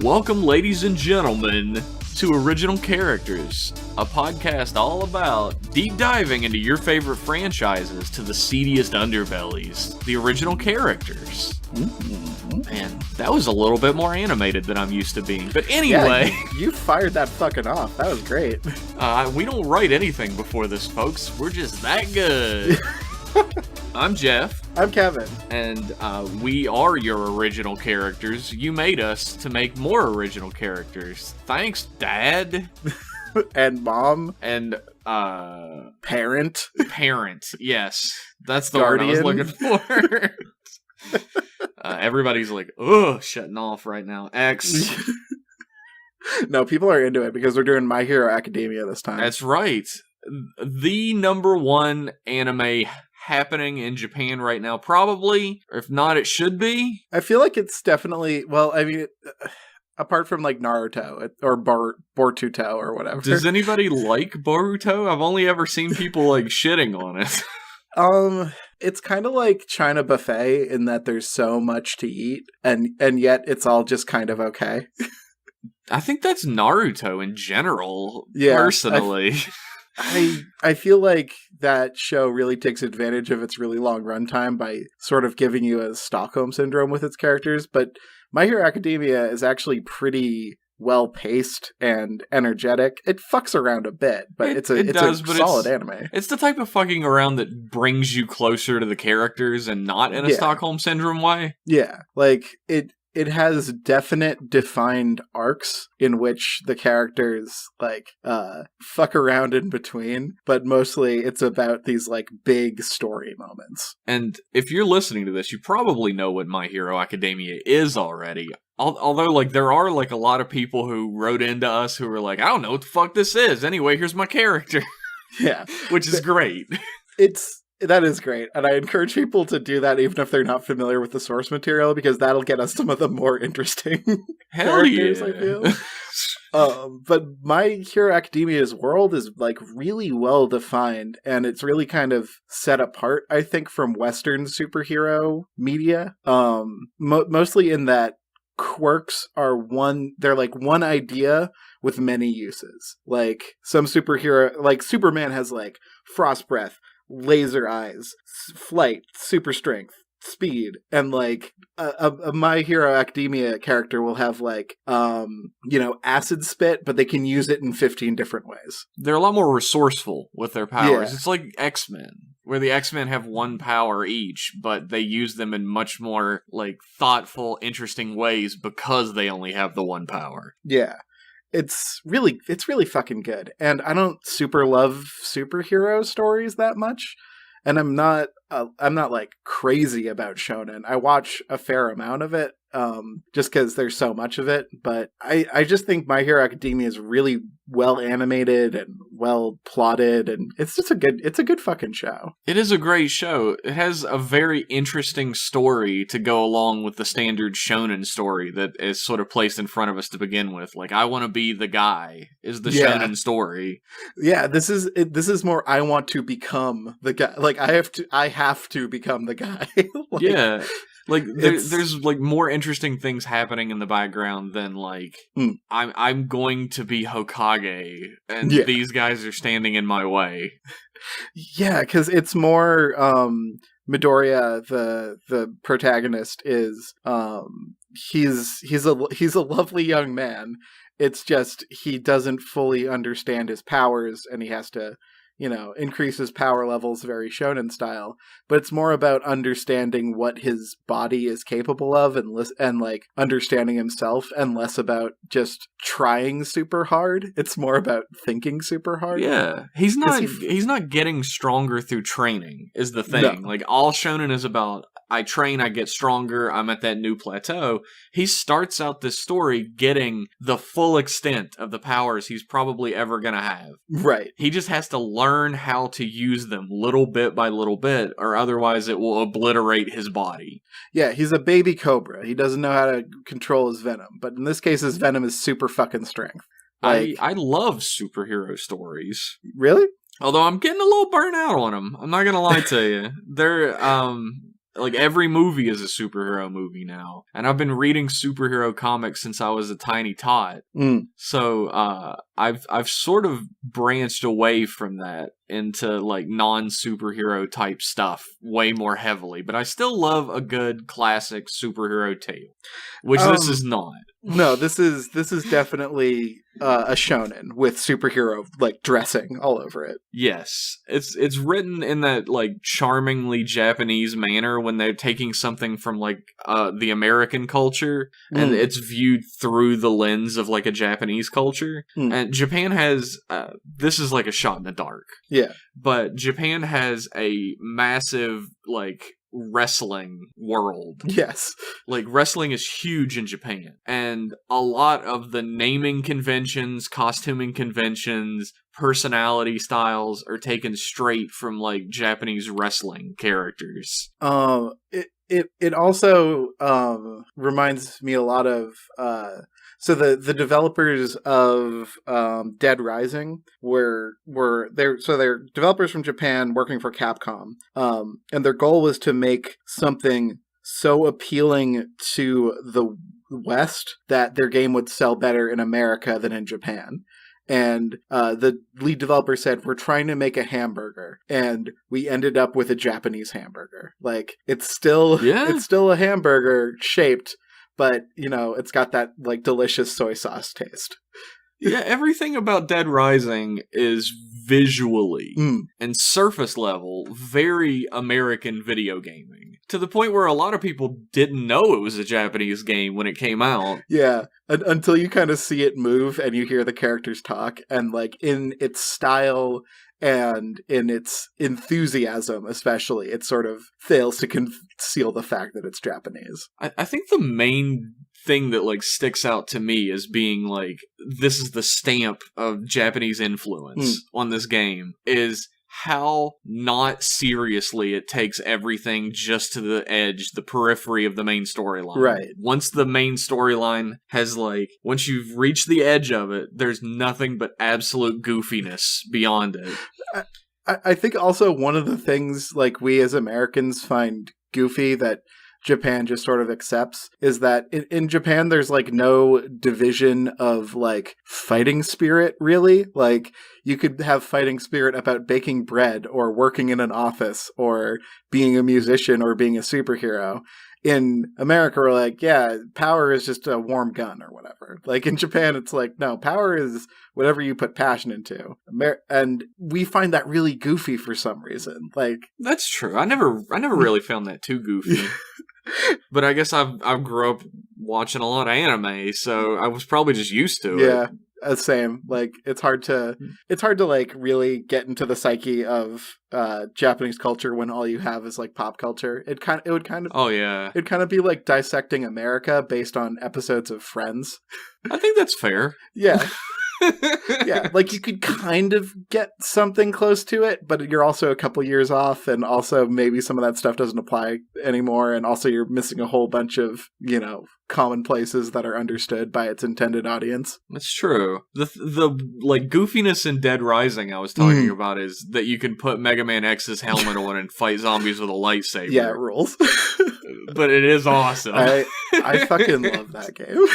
Welcome, ladies and gentlemen, to Original Characters, a podcast all about deep diving into your favorite franchises to the seediest underbellies, the original characters. Man, that was a little bit more animated than I'm used to being. But anyway... Yeah, you fired that fucking off. That was great. We don't write anything before this, folks. We're just that good. I'm Jeff. I'm Kevin. And we are your original characters. You made us to make more original characters. Thanks, Dad. And Mom. And, Parent. Parent, yes. That's the Guardian. word I was looking for. Everybody's like, ugh, shutting off right now. X. No, people are into it because we're doing My Hero Academia this time. That's right. The number one anime happening in Japan right now, probably. If not, it should be. I feel like it's definitely, well, I mean, apart from like Naruto or Boruto or whatever. Does anybody like Boruto? I've only ever seen people like shitting on it. It's kind of like China Buffet in that there's so much to eat, and yet it's all just kind of okay. I think that's Naruto in general, Yeah, personally. I feel like that show really takes advantage of its really long runtime by sort of giving you a Stockholm syndrome with its characters, but My Hero Academia is actually pretty well paced and energetic. It fucks around a bit, but it's a solid anime. It's the type of fucking around that brings you closer to the characters and not in a Stockholm syndrome way. Yeah, like it has definite defined arcs in which the characters like fuck around in between, but mostly it's about these like big story moments. And if you're listening to this, you probably know what My Hero Academia is already. Although, like, there are, like, a lot of people who wrote into us who were like, I don't know what the fuck this is. Anyway, here's my character. Yeah. Which is great. That is great. And I encourage people to do that even if they're not familiar with the source material, because that'll get us some of the more interesting characters, I feel. But My Hero Academia's world is, like, really well defined, and it's really kind of set apart, I think, from Western superhero media. Mostly in that quirks are they're like one idea with many uses. Like some superhero, like Superman has like frost breath, laser eyes, flight, super strength, speed, and like a My Hero Academia character will have like acid spit, but they can use it in 15 different ways. They're a lot more resourceful with their powers. Yeah. It's like X-Men, where the X-Men have one power each, but they use them in much more like thoughtful, interesting ways because they only have the one power. Yeah. It's really fucking good. And I don't super love superhero stories that much. And I'm not like crazy about shonen. I watch a fair amount of it, just because there's so much of it. But I just think My Hero Academia is really well animated and well plotted, and it's a good fucking show. It is a great show. It has a very interesting story to go along with the standard shonen story that is sort of placed in front of us to begin with. Like, I want to be the guy is the shonen story. Yeah, this is more I want to become the guy. Like I have to become the guy. Like, yeah. Like there's like more interesting things happening in the background than like I'm going to be Hokage and these guys are standing in my way. Yeah, because it's more Midoriya, the protagonist, is he's a lovely young man. It's just he doesn't fully understand his powers, and he has to increase his power levels very shonen style, but it's more about understanding what his body is capable of and like understanding himself, and less about just trying super hard. It's more about thinking super hard. Yeah. He's not getting stronger through training is the thing. No. Like all shonen is about I train, I get stronger, I'm at that new plateau. He starts out this story getting the full extent of the powers he's probably ever gonna have. Right. He just has to learn how to use them little bit by little bit, or otherwise it will obliterate his body. Yeah, he's a baby cobra. He doesn't know how to control his venom, but in this case his venom is super fucking strength. Like, I love superhero stories. Really? Although I'm getting a little burnt out on them. I'm not gonna lie to you. They're, Like, every movie is a superhero movie now. And I've been reading superhero comics since I was a tiny tot. So, I've sort of branched away from that into, like, non-superhero type stuff way more heavily. But I still love a good classic superhero tale, which this is not. No, this is definitely a shonen with superhero like dressing all over it. Yes, it's written in that like charmingly Japanese manner when they're taking something from like the American culture and it's viewed through the lens of like a Japanese culture. And Japan has this is like a shot in the dark. Yeah, but Japan has a massive like wrestling world. Yes. Like, wrestling is huge in Japan. And a lot of the naming conventions, costuming conventions, personality styles are taken straight from, like, Japanese wrestling characters. It also reminds me a lot of so the developers of Dead Rising they're developers from Japan working for Capcom, and their goal was to make something so appealing to the West that their game would sell better in America than in Japan. And the lead developer said, we're trying to make a hamburger, and we ended up with a Japanese hamburger. Like, it's still a hamburger shaped, but, you know, it's got that, like, delicious soy sauce taste. Yeah, everything about Dead Rising is visually and surface level very American video gaming. To the point where a lot of people didn't know it was a Japanese game when it came out. Yeah, until you kind of see it move and you hear the characters talk, and like in its style and in its enthusiasm especially, it sort of fails to conceal the fact that it's Japanese. I think the main thing that like sticks out to me as being like, this is the stamp of Japanese influence on this game, is how not seriously it takes everything just to the edge, the periphery of the main storyline. Right. Once the main storyline has like, once you've reached the edge of it, there's nothing but absolute goofiness beyond it. I think also one of the things like we as Americans find goofy that Japan just sort of accepts is that in Japan there's like no division of like fighting spirit really. Like you could have fighting spirit about baking bread or working in an office or being a musician or being a superhero. In America we're like, yeah, power is just a warm gun or whatever. Like in Japan it's like, no, power is whatever you put passion into. And we find that really goofy for some reason. Like, that's true. I never really found that too goofy. But I guess I've grew up watching a lot of anime, so I was probably just used to it. Yeah, same. Like it's hard to like really get into the psyche of Japanese culture when all you have is like pop culture. It'd kind of be like dissecting America based on episodes of Friends. I think that's fair. Yeah. Yeah, like you could kind of get something close to it, but you're also a couple years off, and also maybe some of that stuff doesn't apply anymore, and also you're missing a whole bunch of, you know, commonplaces that are understood by its intended audience. That's true. The like goofiness in Dead Rising I was talking about is that you can put Mega Man X's helmet on and fight zombies with a lightsaber. Yeah, it rules. But it is awesome. I fucking love that game.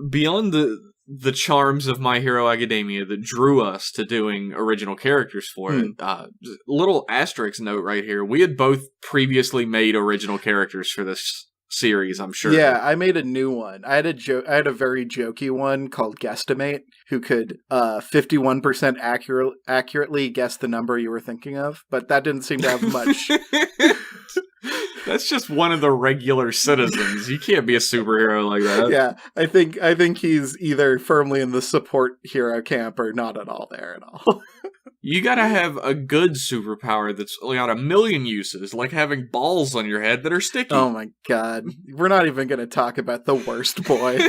Beyond the charms of My Hero Academia that drew us to doing original characters for it, little asterisk note right here, we had both previously made original characters for this series, I'm sure. Yeah, I made a new one. I had a very jokey one called Guesstimate, who could 51% accurately guess the number you were thinking of, but that didn't seem to have much. That's just one of the regular citizens. You can't be a superhero like that. Yeah, I think he's either firmly in the support hero camp or not at all there at all. You gotta have a good superpower that's got a million uses, like having balls on your head that are sticky. Oh my god. We're not even gonna talk about the worst boy.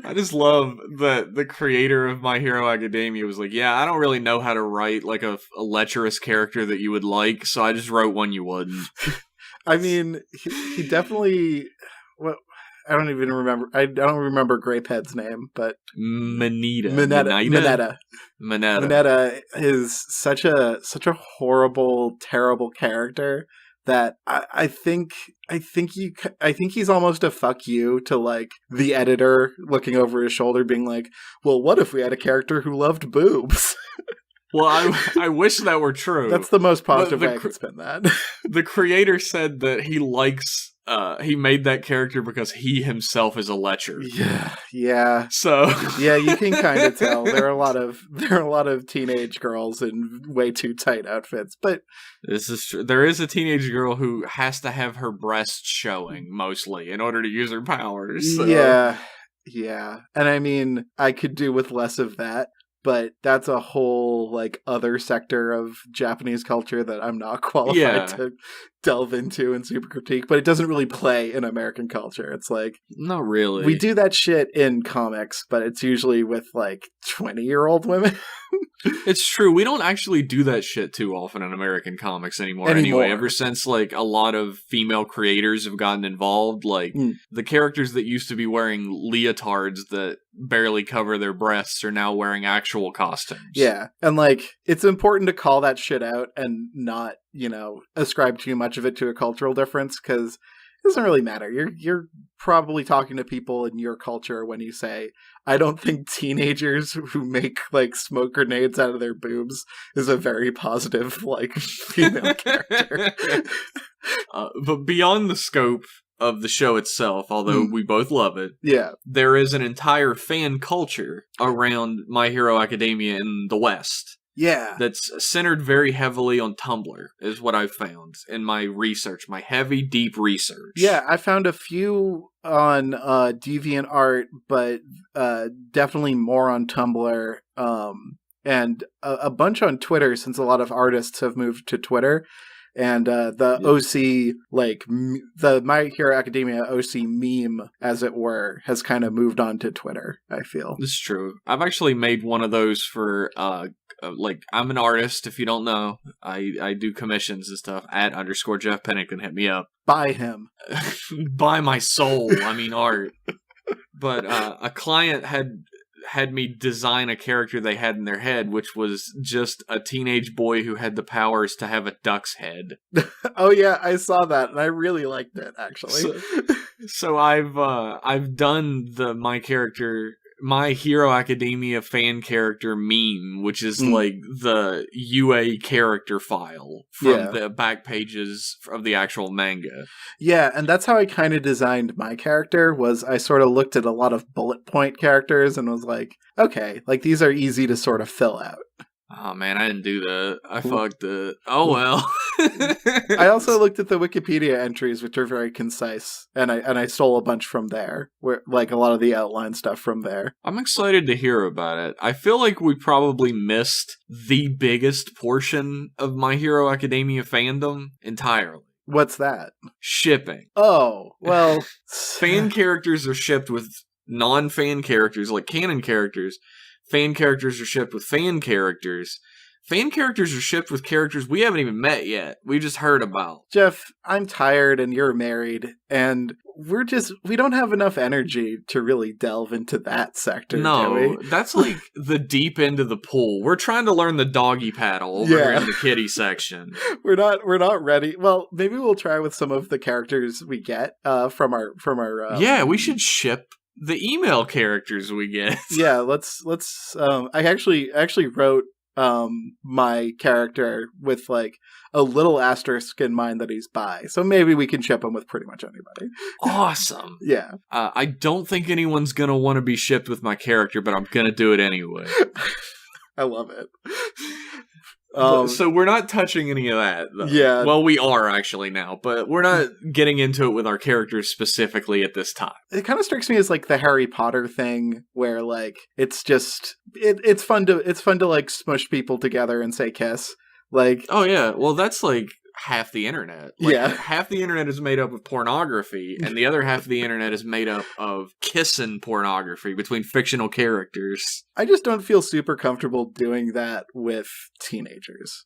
I just love that the creator of My Hero Academia was like, yeah, I don't really know how to write like a lecherous character that you would like, so I just wrote one you wouldn't. I mean, he definitely... Well, don't even remember. I don't remember Grapehead's name, but Mineta is such a horrible, terrible character that I think he's almost a fuck you to like the editor looking over his shoulder, being like, "Well, what if we had a character who loved boobs?" Well, I wish that were true. That's the most positive way I could spin that. The creator said that he likes. He made that character because he himself is a lecher. Yeah. So yeah, you can kind of tell there are a lot of teenage girls in way too tight outfits. But this is true. There is a teenage girl who has to have her breasts showing mostly in order to use her powers. So. Yeah. And I mean, I could do with less of that. But that's a whole, like, other sector of Japanese culture that I'm not qualified to delve into and super critique. But it doesn't really play in American culture. It's like... Not really. We do that shit in comics, but it's usually with, like, 20-year-old women. It's true. We don't actually do that shit too often in American comics anymore. Anyway, ever since, like, a lot of female creators have gotten involved, like, the characters that used to be wearing leotards that barely cover their breasts are now wearing actual costumes. Yeah, and, like, it's important to call that shit out and not, ascribe too much of it to a cultural difference, because it doesn't really matter. You're probably talking to people in your culture when you say, I don't think teenagers who make, like, smoke grenades out of their boobs is a very positive, like, female character. But beyond the scope of the show itself, although we both love it, there is an entire fan culture around My Hero Academia in the West. Yeah. That's centered very heavily on Tumblr, is what I've found in my research, my heavy, deep research. Yeah, I found a few on DeviantArt, but definitely more on Tumblr, and a bunch on Twitter, since a lot of artists have moved to Twitter. And the OC, like, the My Hero Academia OC meme, as it were, has kind of moved on to Twitter, I feel. This is true. I've actually made one of those for, like, I'm an artist, if you don't know. I do commissions and stuff. @_Jeff Pennington, hit me up. Buy him. Buy my soul. I mean, art. But a client had me design a character they had in their head, which was just a teenage boy who had the powers to have a duck's head. Oh yeah, I saw that, and I really liked it, actually. So I've done the My Hero Academia fan character meme, which is like the UA character file from the back pages of the actual manga. Yeah, and that's how I kind of designed my character, was I sort of looked at a lot of bullet point characters and was like, okay, like these are easy to sort of fill out. Oh man, I didn't do that. I fucked it. Oh well. I also looked at the Wikipedia entries, which are very concise, and I stole a bunch from there, where like a lot of the outline stuff from there. I'm excited to hear about it. I feel like we probably missed the biggest portion of My Hero Academia fandom entirely. What's that? Shipping. Oh, well, fan characters are shipped with non-fan characters, like canon characters. Fan characters are shipped with fan characters. Fan characters are shipped with characters we haven't even met yet. We just heard about. Jeff, I'm tired and you're married, and we don't have enough energy to really delve into that sector, do we? That's like the deep end of the pool. We're trying to learn the doggy paddle over here in the kiddie section. We're not ready. Well, maybe we'll try with some of the characters we get from our Yeah, we should ship the email characters we get. Yeah, let's I actually wrote my character with like a little asterisk in mind that he's bi, so maybe we can ship him with pretty much anybody. Awesome. Yeah. I don't think anyone's gonna want to be shipped with my character, but I'm gonna do it anyway. I love it. So we're not touching any of that, though. Yeah. Well, we are actually now, but we're not getting into it with our characters specifically at this time. It kind of strikes me as like the Harry Potter thing, where like it's just it's fun to like smush people together and say kiss. Like, oh yeah, well that's like half the internet. Like, yeah, half the internet is made up of pornography, and the other half of the internet is made up of kissing pornography between fictional characters. I just don't feel super comfortable doing that with teenagers.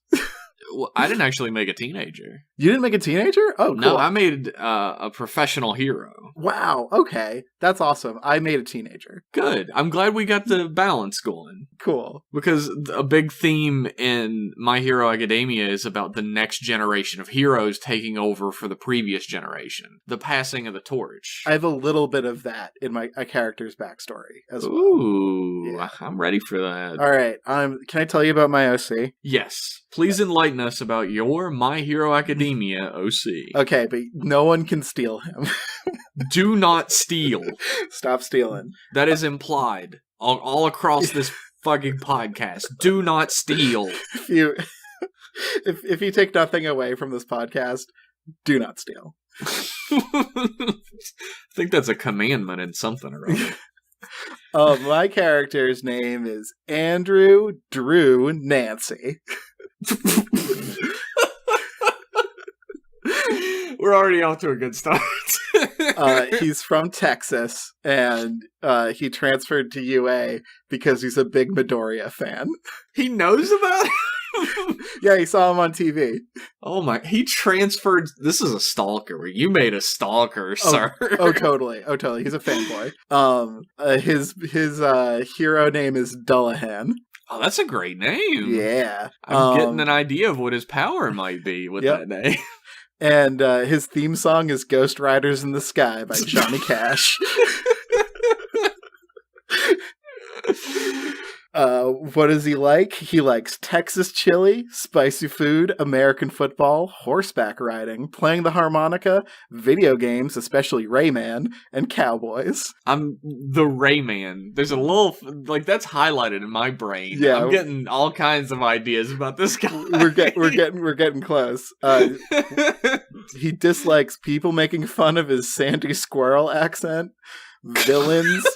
Well, I didn't actually make a teenager. You didn't make a teenager? Oh, cool. No, I made a professional hero. Wow, okay. That's awesome. I made a teenager. Good. I'm glad we got the balance going. Cool. Because a big theme in My Hero Academia is about the next generation of heroes taking over for the previous generation. The passing of the torch. I have a little bit of that in my character's backstory as well. Ooh, Yeah. I'm ready for that. All right. Can I tell you about my OC? Yes. Please enlighten us about your My Hero Academia OC. Okay, but no one can steal him. Do not steal. Stop stealing. That is implied all across this fucking podcast. Do not steal. If you take nothing away from this podcast, do not steal. I think that's a commandment in something or other. My character's name is Andrew Drew Nancy. We're already off to a good start. He's from Texas, and he transferred to UA because he's a big Midoriya fan. He knows about it? Yeah, he saw him on TV. Oh my, he transferred. This is a stalker. You made a stalker, sir. Oh, totally. He's a fanboy. His hero name is Dullahan. Oh, that's a great name. Yeah. I'm getting an idea of what his power might be with that name. And his theme song is Ghost Riders in the Sky by Johnny Cash. What does he like? He likes Texas chili, spicy food, American football, horseback riding, playing the harmonica, video games, especially Rayman, and cowboys. I'm the Rayman. There's a little, that's highlighted in my brain. Yeah. I'm getting all kinds of ideas about this guy. We're getting close. He dislikes people making fun of his Sandy Squirrel accent, villains,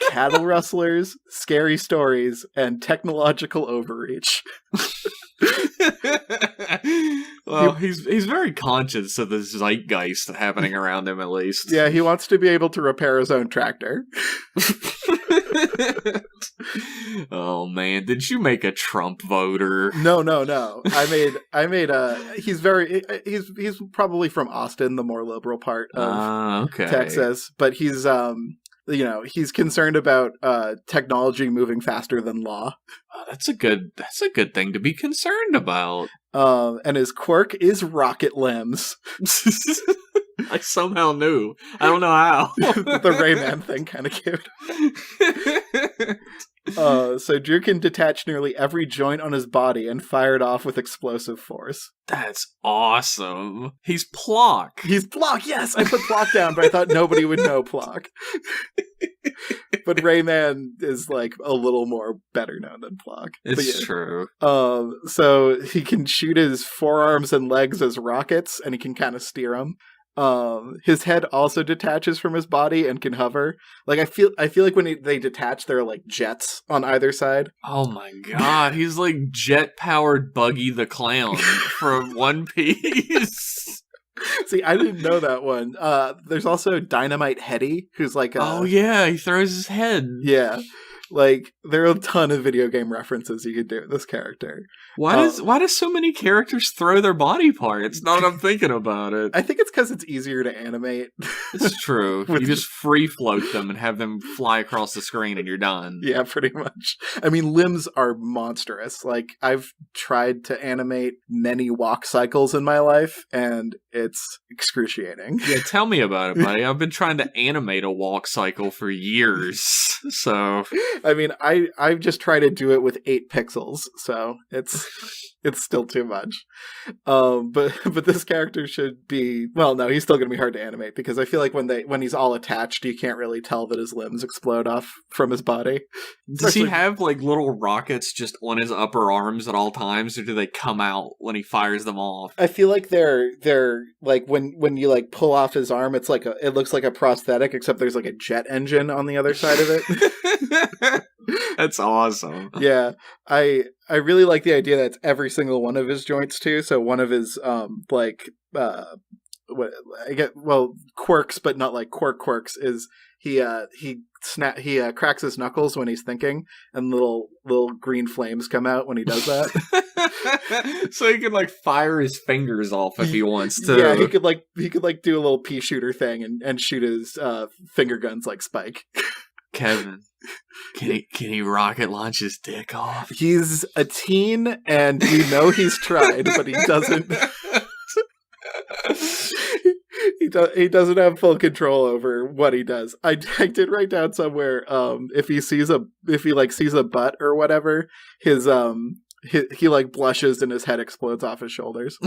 cattle rustlers, scary stories, and technological overreach. Well, he's very conscious of the zeitgeist happening around him, at least. Yeah, he wants to be able to repair his own tractor. Oh man, did you make a Trump voter? No. I made he's probably from Austin, the more liberal part of Texas, but he's he's concerned about technology moving faster than law. Oh, that's a good thing to be concerned about. And his quirk is rocket limbs. I somehow knew. I don't know how. The Rayman thing kind of cute. So Drew can detach nearly every joint on his body and fire it off with explosive force. That's awesome. He's Plock. He's Plock, yes! I put Plock down, but I thought nobody would know Plock. But Rayman is a little more better known than Plock. It's true. So he can shoot his forearms and legs as rockets, and he can kind of steer them. His head also detaches from his body and can hover. I feel like when they detach, there are jets on either side. Oh my god, he's like jet-powered Buggy the Clown from One Piece. See, I didn't know that one. There's also Dynamite Heady, who's oh yeah, he throws his head. Yeah. There are a ton of video game references you could do with this character. Why does so many characters throw their body parts? Now that I'm thinking about it. I think it's because it's easier to animate. It's true. You just free float them and have them fly across the screen and you're done. Yeah, pretty much. I mean, limbs are monstrous. I've tried to animate many walk cycles in my life, and it's excruciating. Yeah, tell me about it, buddy. I've been trying to animate a walk cycle for years, so... I mean, I've just tried to do it with 8 pixels, so it's still too much. But this character should be, well, no, he's still going to be hard to animate because I feel like when he's all attached, you can't really tell that his limbs explode off from his body. Does he have little rockets just on his upper arms at all times, or do they come out when he fires them off? I feel like they're when you pull off his arm, it looks like a prosthetic, except there's a jet engine on the other side of it. That's awesome. Yeah, I really like the idea that it's every single one of his joints too. So one of his quirks, but not like quirks. Is he cracks his knuckles when he's thinking, and little green flames come out when he does that. So he can like fire his fingers off if he wants to. Yeah, he could do a little pea shooter thing and shoot his finger guns like Spike. Kevin, can he rocket launch his dick off? He's a teen, and we know he's tried, but he doesn't. He doesn't have full control over what he does. I did write down somewhere. If he sees a butt or whatever, he like blushes and his head explodes off his shoulders.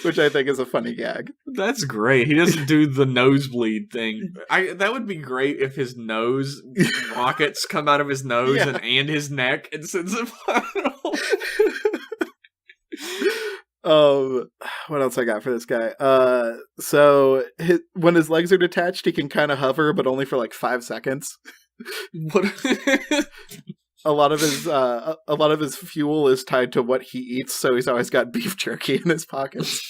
Which I think is a funny gag. That's great. He doesn't do the nosebleed thing. That would be great if his nose rockets come out of his nose and his neck and sends him viral. What else I got for this guy? So when his legs are detached, he can kind of hover, but only for like 5 seconds. What? A lot of his fuel is tied to what he eats, so he's always got beef jerky in his pockets.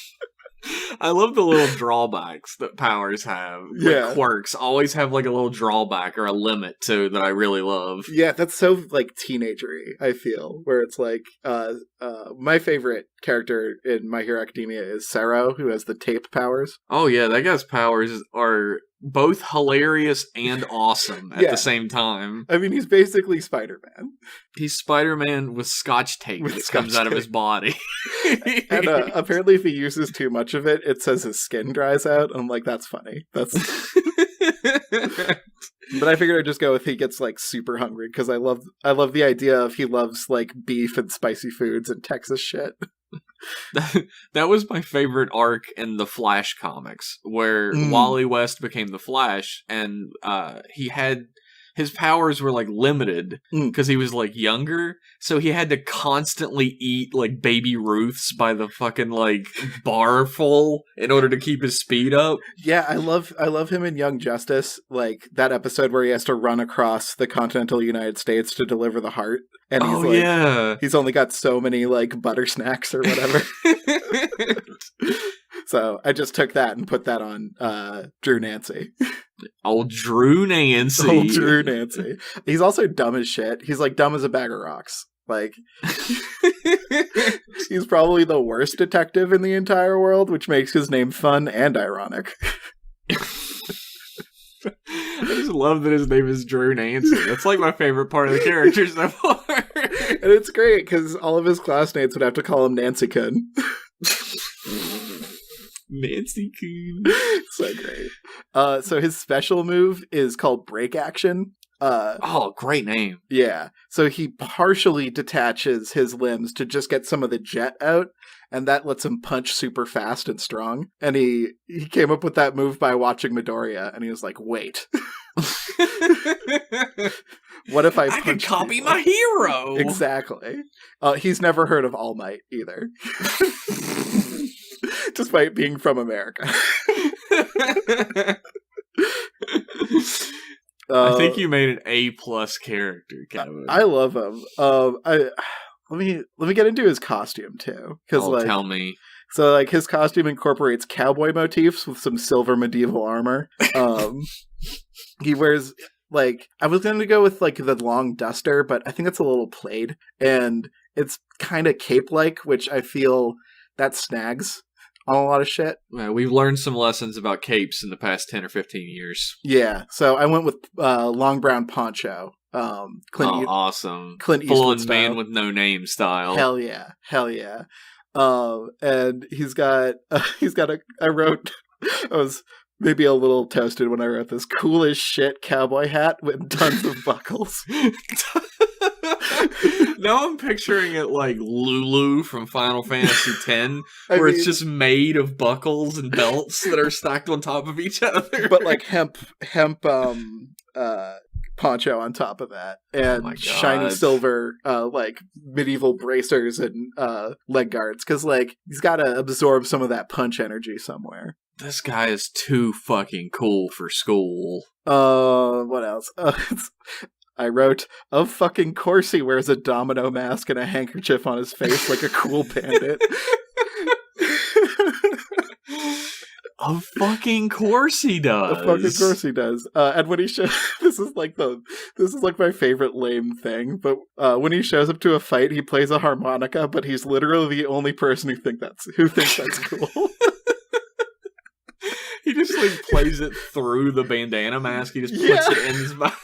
I love the little drawbacks that powers have. Like quirks always have like a little drawback or a limit too that I really love. Yeah, that's so like teenagery, I feel, where it's like my favorite character in My Hero Academia is Sero, who has the tape powers. Oh yeah, that guy's powers are both hilarious and awesome at the same time. I mean, he's basically Spider-Man. He's Spider-Man with scotch tape that comes out of his body. And apparently if he uses too much of it, it says his skin dries out. I'm like, that's funny. But I figured I'd just go with he gets like super hungry, because I love the idea of he loves like beef and spicy foods and Texas shit. That was my favorite arc in the Flash comics, where Wally West became the Flash, and his powers were like limited because he was like younger, so he had to constantly eat like Baby Ruths by the fucking like bar full in order to keep his speed up. Yeah, I love him in Young Justice, like that episode where he has to run across the continental United States to deliver the heart. And he's only got so many like butter snacks or whatever. So I just took that and put that on Drew Nancy. Old Drew Nancy. He's also dumb as shit. He's like dumb as a bag of rocks. Like, he's probably the worst detective in the entire world, which makes his name fun and ironic. I just love that his name is Drew Nancy. That's like my favorite part of the character so far. And it's great because all of his classmates would have to call him Nancy-kun. Nancy-kun. So great. So his special move is called Break Action. Great name. Yeah. So he partially detaches his limbs to just get some of the jet out, and that lets him punch super fast and strong. And he came up with that move by watching Midoriya, and he was like, wait. What if I can copy my hero? Exactly. He's never heard of All Might either. Despite being from America. I think you made an A+ character, Kevin. I love him. Let me get into his costume too, because tell me. So like his costume incorporates cowboy motifs with some silver medieval armor. He wears like, I was going to go with like the long duster, but I think it's a little plaid, and it's kind of cape-like, which I feel that snags on a lot of shit. Yeah, we've learned some lessons about capes in the past 10 or 15 years. Yeah, so I went with long brown poncho. Awesome. Clint Full Eastwood on man with no name style. Hell yeah. And he's got I wrote, I was maybe a little toasted when I wrote this, cool as shit cowboy hat with tons of buckles. Now I'm picturing it like Lulu from Final Fantasy X, it's just made of buckles and belts that are stacked on top of each other. But like hemp poncho on top of that, and shiny silver like medieval bracers and leg guards, because like he's got to absorb some of that punch energy somewhere. This guy is too fucking cool for school. What else? I wrote, of fucking course he wears a domino mask and a handkerchief on his face like a cool bandit. Of fucking course he does. Of fucking course he does. And when he shows, this is like my favorite lame thing. But when he shows up to a fight, he plays a harmonica, but he's literally the only person who thinks that's cool. He just like plays it through the bandana mask. He just puts it in his mouth.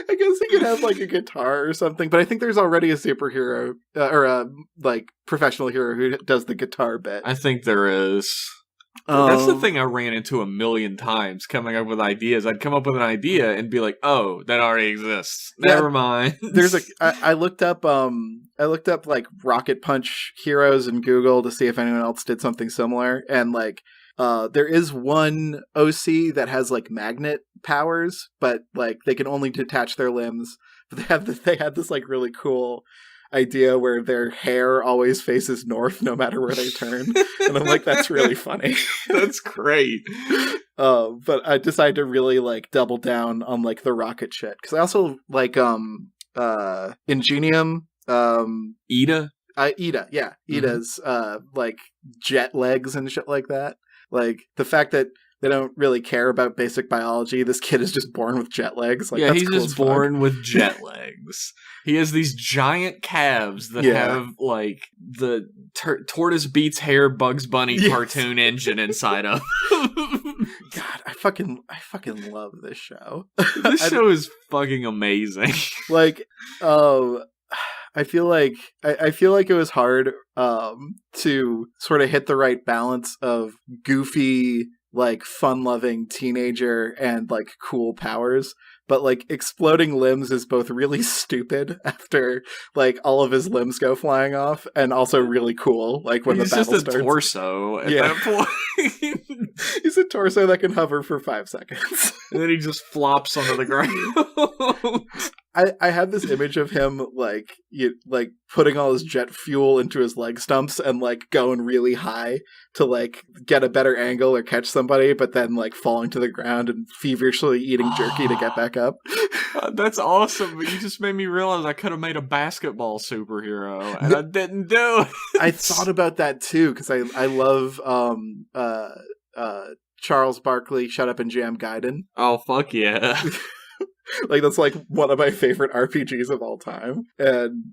I guess he could have like a guitar or something, but I think there's already a superhero or a like professional hero who does the guitar bit. I think there is. That's the thing I ran into a million times coming up with ideas. I'd come up with an idea and be like, "Oh, that already exists. Never mind." I looked up like Rocket Punch heroes in Google to see if anyone else did something similar, and like there is one OC that has like magnet powers, but like they can only detach their limbs. But they had this like really cool idea where their hair always faces north no matter where they turn, and I'm like, that's really funny. That's great. But I decided to really like double down on like the rocket shit, because I also like Ingenium, Ida, yeah, Ida's like jet legs and shit like that. Like the fact that they don't really care about basic biology. This kid is just born with jet legs. Like, yeah, that's he's cool just born with jet legs. He has these giant calves that have like the Tortoise Beats Hair Bugs Bunny cartoon engine inside of. God, I fucking love this show. This show is fucking amazing. Like, I feel like it was hard to sort of hit the right balance of goofy, like fun-loving teenager and like cool powers, but like exploding limbs is both really stupid after like all of his limbs go flying off, and also really cool like when the battle starts. He's just a torso at that point. He's a torso that can hover for 5 seconds. And then he just flops onto the ground. I had this image of him like putting all his jet fuel into his leg stumps and like going really high to like get a better angle or catch somebody, but then like falling to the ground and feverishly eating jerky to get back up. That's awesome, but you just made me realize I could have made a basketball superhero, and I didn't do it. I thought about that too, because I love Charles Barkley, Shut Up and Jam Gaiden. Oh, fuck yeah. Like, that's like one of my favorite RPGs of all time. And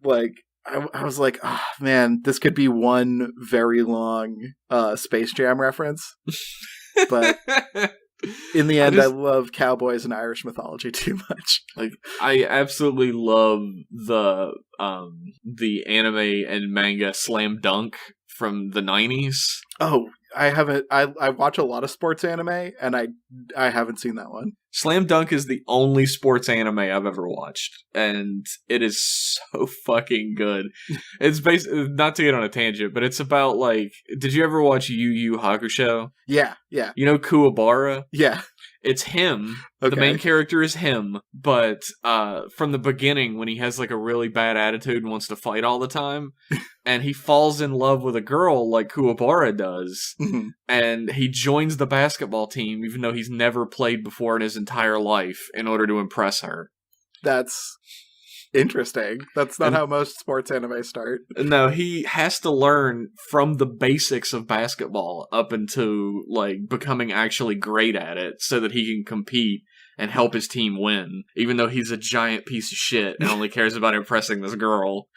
like, I was like, oh man, this could be one very long Space Jam reference. But in the end, I love cowboys and Irish mythology too much. Like, I absolutely love the anime and manga Slam Dunk from the 90s. Oh, I haven't. I watch a lot of sports anime, and I haven't seen that one. Slam Dunk is the only sports anime I've ever watched, and it is so fucking good. It's basically, not to get on a tangent, but it's about like, did you ever watch Yu Yu Hakusho? Yeah. You know Kuwabara? Yeah. It's him. Okay. The main character is him, but from the beginning, when he has like a really bad attitude and wants to fight all the time, and he falls in love with a girl like Kuwabara does, and he joins the basketball team even though he's never played before in his entire life in order to impress her. That's interesting. That's not how most sports anime start. No, he has to learn from the basics of basketball up into like becoming actually great at it so that he can compete and help his team win, even though he's a giant piece of shit and only cares about impressing this girl.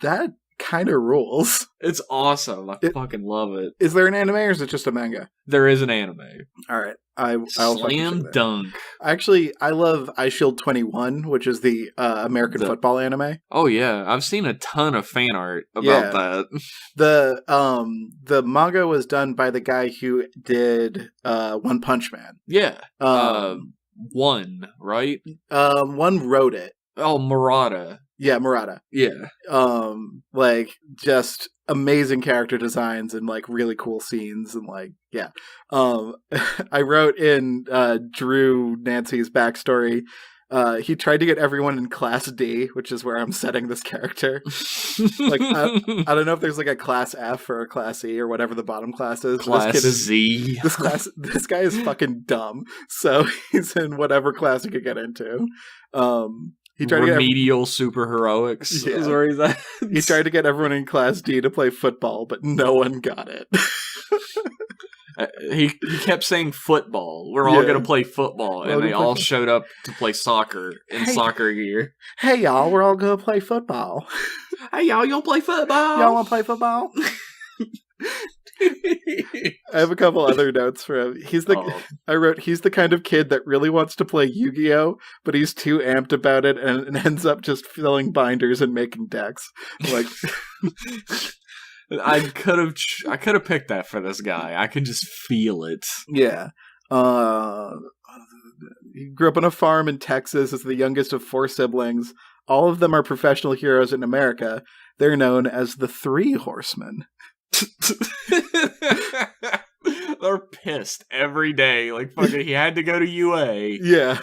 That kind of rules. It's awesome. I fucking love it. Is there an anime or is it just a manga? There is an anime. All right. I'll Slam Dunk. Actually, I love iShield 21, which is the American football anime. Oh yeah, I've seen a ton of fan art about that. The manga was done by the guy who did One Punch Man. Yeah. One, right? One wrote it. Oh, Murata. Yeah, Murata. Yeah. Like, just amazing character designs and, like, really cool scenes and, like, yeah. I wrote in Drew Nancy's backstory, he tried to get everyone in Class D, which is where I'm setting this character. Like, I don't know if there's, like, a Class F or a Class E or whatever the bottom class is. Class Z. This guy is fucking dumb, so he's in whatever class he could get into. He tried Remedial superheroics is where he's at. He tried to get everyone in Class D to play football, but no one got it. He kept saying football. We're all going to play football. And they all showed up to play soccer in soccer gear. Hey, y'all, we're all going to play football. Hey, y'all, you want to play football? Y'all want to play football? I have a couple other notes for him. I wrote, he's the kind of kid that really wants to play Yu-Gi-Oh, but he's too amped about it and ends up just filling binders and making decks. Like, I could have picked that for this guy. I could just feel it. Yeah. He grew up on a farm in Texas as the youngest of 4 siblings. All of them are professional heroes in America. They're known as the Three Horsemen. They're pissed every day. Like, fucking, he had to go to UA. Yeah.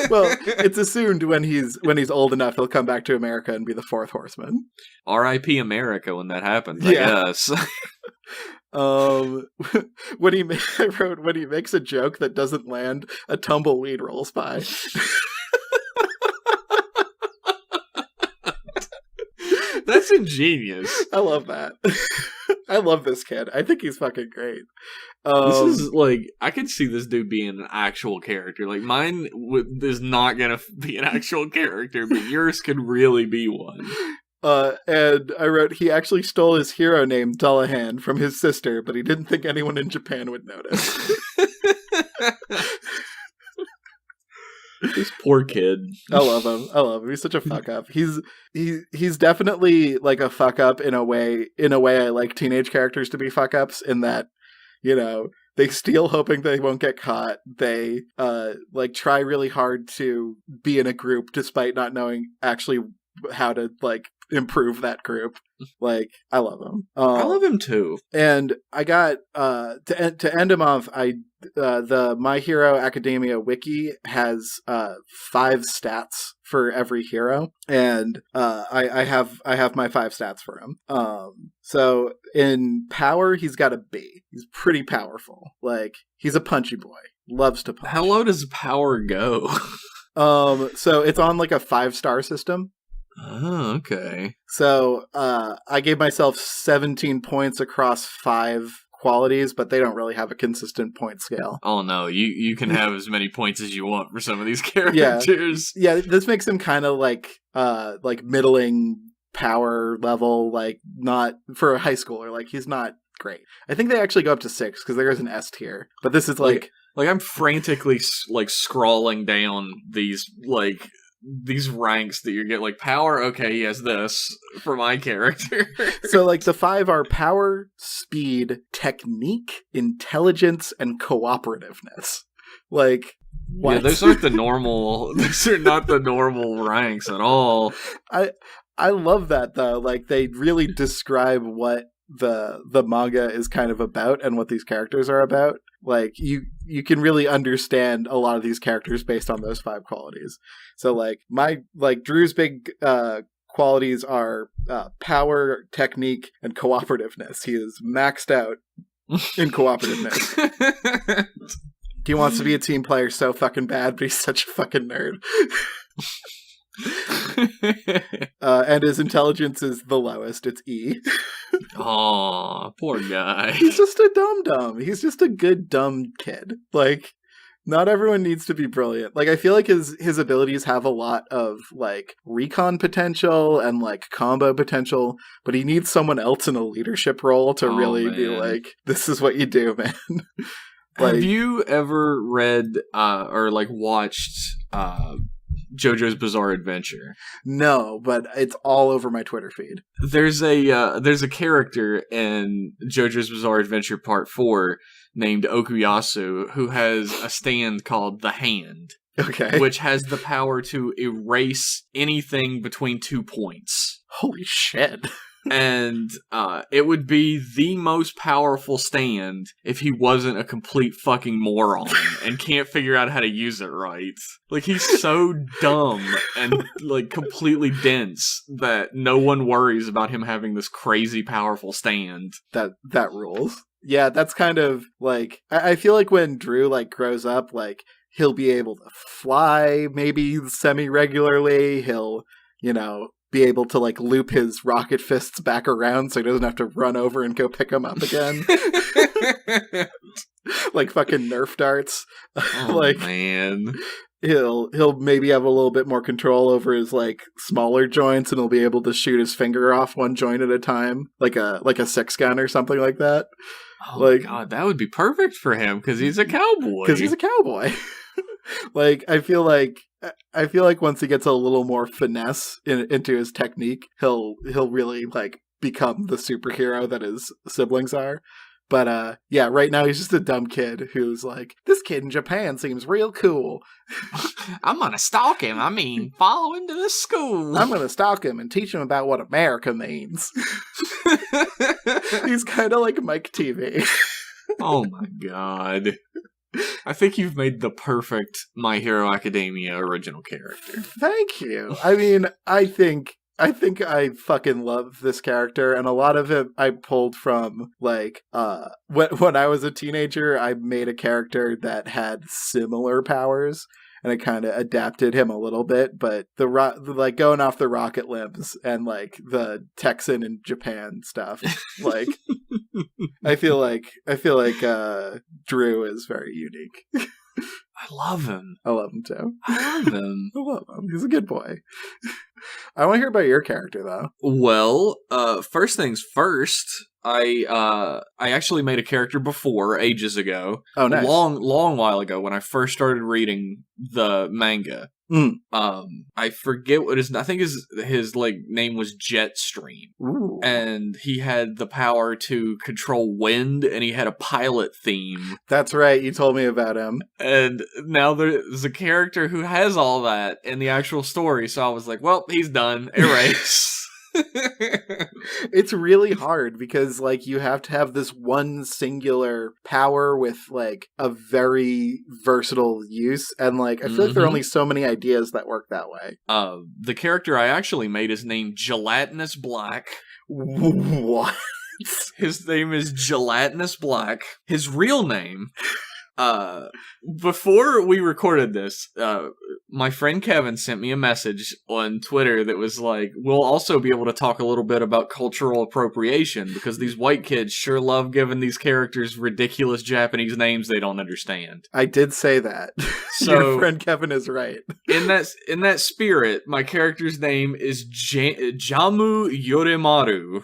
Well, it's assumed when he's old enough, he'll come back to America and be the 4th Horseman. R.I.P. America when that happens, I guess. When he makes a joke that doesn't land, a tumbleweed rolls by. That's ingenious. I love that. I love this kid. I think he's fucking great. This is like, I could see this dude being an actual character. Like, mine is not gonna be an actual character, but yours could really be one. And I wrote, he actually stole his hero name, Dullahan, from his sister, but he didn't think anyone in Japan would notice. This poor kid. I love him. He's such a fuck up. He's definitely like a fuck up in a way I like teenage characters to be fuck ups, in that, you know, they steal hoping they won't get caught. They like try really hard to be in a group despite not knowing actually how to like improve that group. Like, I love him. I love him too. And I got to end him off, the My Hero Academia wiki has 5 stats for every hero, and I have my 5 stats for him. So in power, he's got a B. He's pretty powerful. Like, he's a punchy boy. Loves to punch. How low does power go? So it's on like a 5-star system. Oh, okay. So I gave myself 17 points across 5 qualities, but they don't really have a consistent point scale. Oh no, you can have as many points as you want for some of these characters. Yeah, this makes him kind of like middling power level, like not for a high schooler. Like, he's not great. I think they actually go up to 6 because there is an S tier, but this is like I'm frantically like scrolling down these ranks that you get. Like, power, okay, he has this for my character. So like the 5 are power, speed, technique, intelligence, and cooperativeness. Like, what? Yeah, those aren't the normal. These are not the normal ranks at all. I love that though. Like, they really describe what the manga is kind of about and what these characters are about. Like, you can really understand a lot of these characters based on those 5 qualities. So like Drew's big qualities are power, technique, and cooperativeness. He is maxed out in cooperativeness. He wants to be a team player so fucking bad, but he's such a fucking nerd. And his intelligence is the lowest. It's E. Aw, poor guy. He's just a dum-dum. He's just a good dumb kid. Like, not everyone needs to be brilliant. Like, I feel like his abilities have a lot of like recon potential and like combo potential, but he needs someone else in a leadership role to really be like, this is what you do, man. Like, have you ever read or like watched JoJo's Bizarre Adventure? No, but it's all over my Twitter feed. There's a character in JoJo's Bizarre Adventure Part 4 named Okuyasu who has a stand called the Hand. Okay. Which has the power to erase anything between 2 points. Holy shit. And it would be the most powerful stand if he wasn't a complete fucking moron and can't figure out how to use it right. Like, he's so dumb and like completely dense that no one worries about him having this crazy powerful stand. That rules. Yeah, that's kind of like, I feel like when Drew like grows up, like, he'll be able to fly maybe semi-regularly. He'll, you know, be able to like loop his rocket fists back around so he doesn't have to run over and go pick them up again. Like fucking Nerf darts. Oh, like, man. He'll maybe have a little bit more control over his like smaller joints, and he'll be able to shoot his finger off one joint at a time, like a six gun or something like that. Oh like, my god, that would be perfect for him because he's a cowboy. Like I feel like once he gets a little more finesse into his technique, he'll really like become the superhero that his siblings are. But yeah, right now he's just a dumb kid who's like, this kid in Japan seems real cool. I'm gonna stalk him. I mean, follow him to the school. I'm gonna stalk him and teach him about what America means. He's kind of like Mike TV. Oh my god. I think you've made the perfect My Hero Academia original character. Thank you. I mean, I think I fucking love this character, and a lot of it I pulled from, like, when I was a teenager, I made a character that had similar powers, and I kind of adapted him a little bit, but like, going off the rocket limbs and, like, the Texan in Japan stuff, like, I feel like Drew is very unique. I love him. I love him, too. I love him. I love him. He's a good boy. I want to hear about your character, though. Well, first things first, I actually made a character before, ages ago. Oh, nice. Long while ago, when I first started reading the manga. I forget what I think his like name was Jetstream. Ooh. And he had the power to control wind, and he had a pilot theme. That's right, you told me about him. And now there's a character who has all that in the actual story, so I was like, well, he's done. Erase. It's really hard because, like, you have to have this one singular power with, like, a very versatile use, and, like, I feel like there are only so many ideas that work that way. The character I actually made is named Gelatinous Black. What? His name is Gelatinous Black. His real name... before we recorded this, my friend Kevin sent me a message on Twitter that was like, we'll also be able to talk a little bit about cultural appropriation, because these white kids sure love giving these characters ridiculous Japanese names they don't understand. I did say that. So your friend Kevin is right. In that spirit, my character's name is Jamu Yoremaru.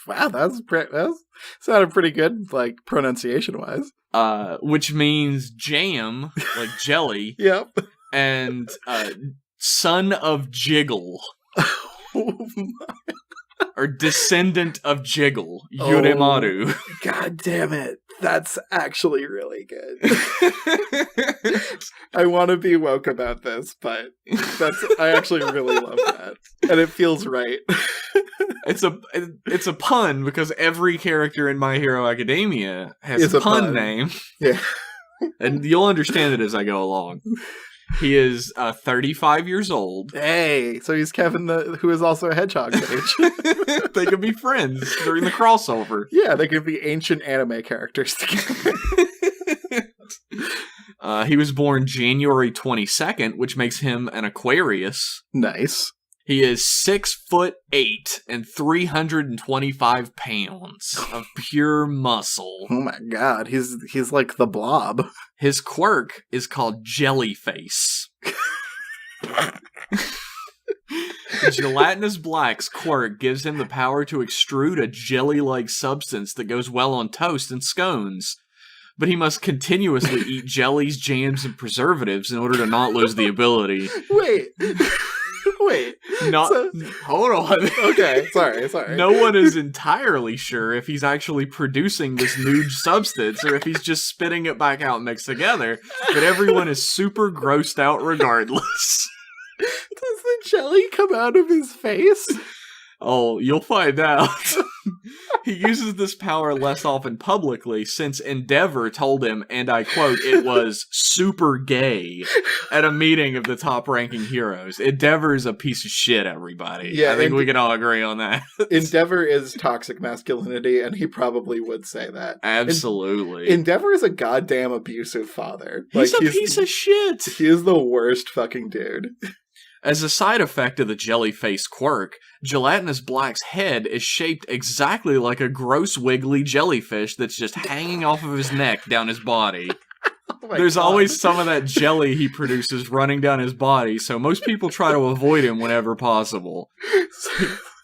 Wow, that sounded pretty good, like, pronunciation-wise. Which means jam, like jelly. Yep. And son of Jiggle. Oh my. Or descendant of Jiggle. Yoremaru. Oh, God damn it. That's actually really good. I want to be woke about this, but I actually really love that. And it feels right. It's a pun, because every character in My Hero Academia has a pun name. Yeah. And you'll understand it as I go along. He is 35 years old. Hey, so he's Kevin, who is also a hedgehog age. They could be friends during the crossover. Yeah, they could be ancient anime characters together. He was born January 22nd, which makes him an Aquarius. Nice. He is 6'8" and 325 pounds of pure muscle. Oh my god, he's like the Blob. His quirk is called Jellyface. Gelatinous Black's quirk gives him the power to extrude a jelly-like substance that goes well on toast and scones. But he must continuously eat jellies, jams, and preservatives in order to not lose the ability. Wait. Hold on. Okay, sorry. No one is entirely sure if he's actually producing this new substance or if he's just spitting it back out mixed together, but everyone is super grossed out regardless. Does the jelly come out of his face? Oh, you'll find out. He uses this power less often publicly, since Endeavor told him, and I quote, it was super gay at a meeting of the top-ranking heroes. Endeavor is a piece of shit, everybody. Yeah, I think we can all agree on that. Endeavor is toxic masculinity, and he probably would say that. Absolutely. Endeavor is a goddamn abusive father. He's a piece of shit. He is the worst fucking dude. As a side effect of the jelly-face quirk, Gelatinous Black's head is shaped exactly like a gross wiggly jellyfish that's just hanging off of his neck down his body. There's always some of that jelly he produces running down his body, so most people try to avoid him whenever possible.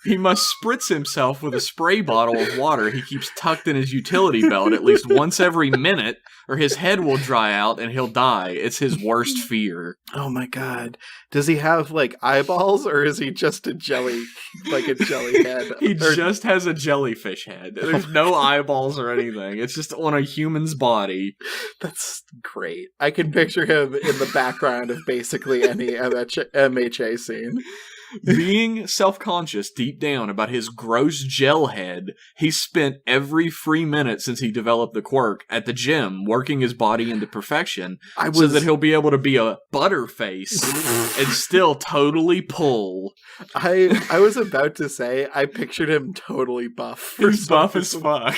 He must spritz himself with a spray bottle of water he keeps tucked in his utility belt at least once every minute, or his head will dry out and he'll die. It's his worst fear. Oh my god. Does he have, like, eyeballs, or is he just a jelly, like a jelly head? He just has a jellyfish head. There's no eyeballs or anything. It's just on a human's body. That's great. I can picture him in the background of basically any MHA scene. Being self-conscious deep down about his gross gel head, he's spent every free minute since he developed the quirk at the gym working his body into perfection so that he'll be able to be a butterface and still totally pull. I was about to say, I pictured him totally buff. He's buff as fuck.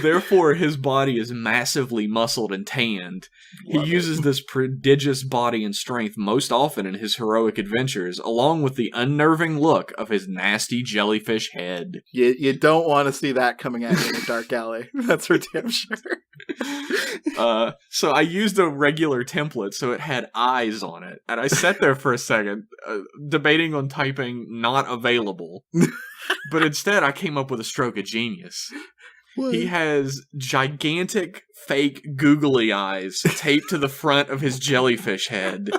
Therefore, his body is massively muscled and tanned. He uses this prodigious body and strength most often in his heroic adventures, along with the unnerving look of his nasty jellyfish head. You don't want to see that coming at you in a dark alley. That's for damn sure. So I used a regular template, so it had eyes on it. And I sat there for a second, debating on typing not available. But instead, I came up with a stroke of genius. What? He has gigantic, fake, googly eyes taped to the front of his jellyfish head.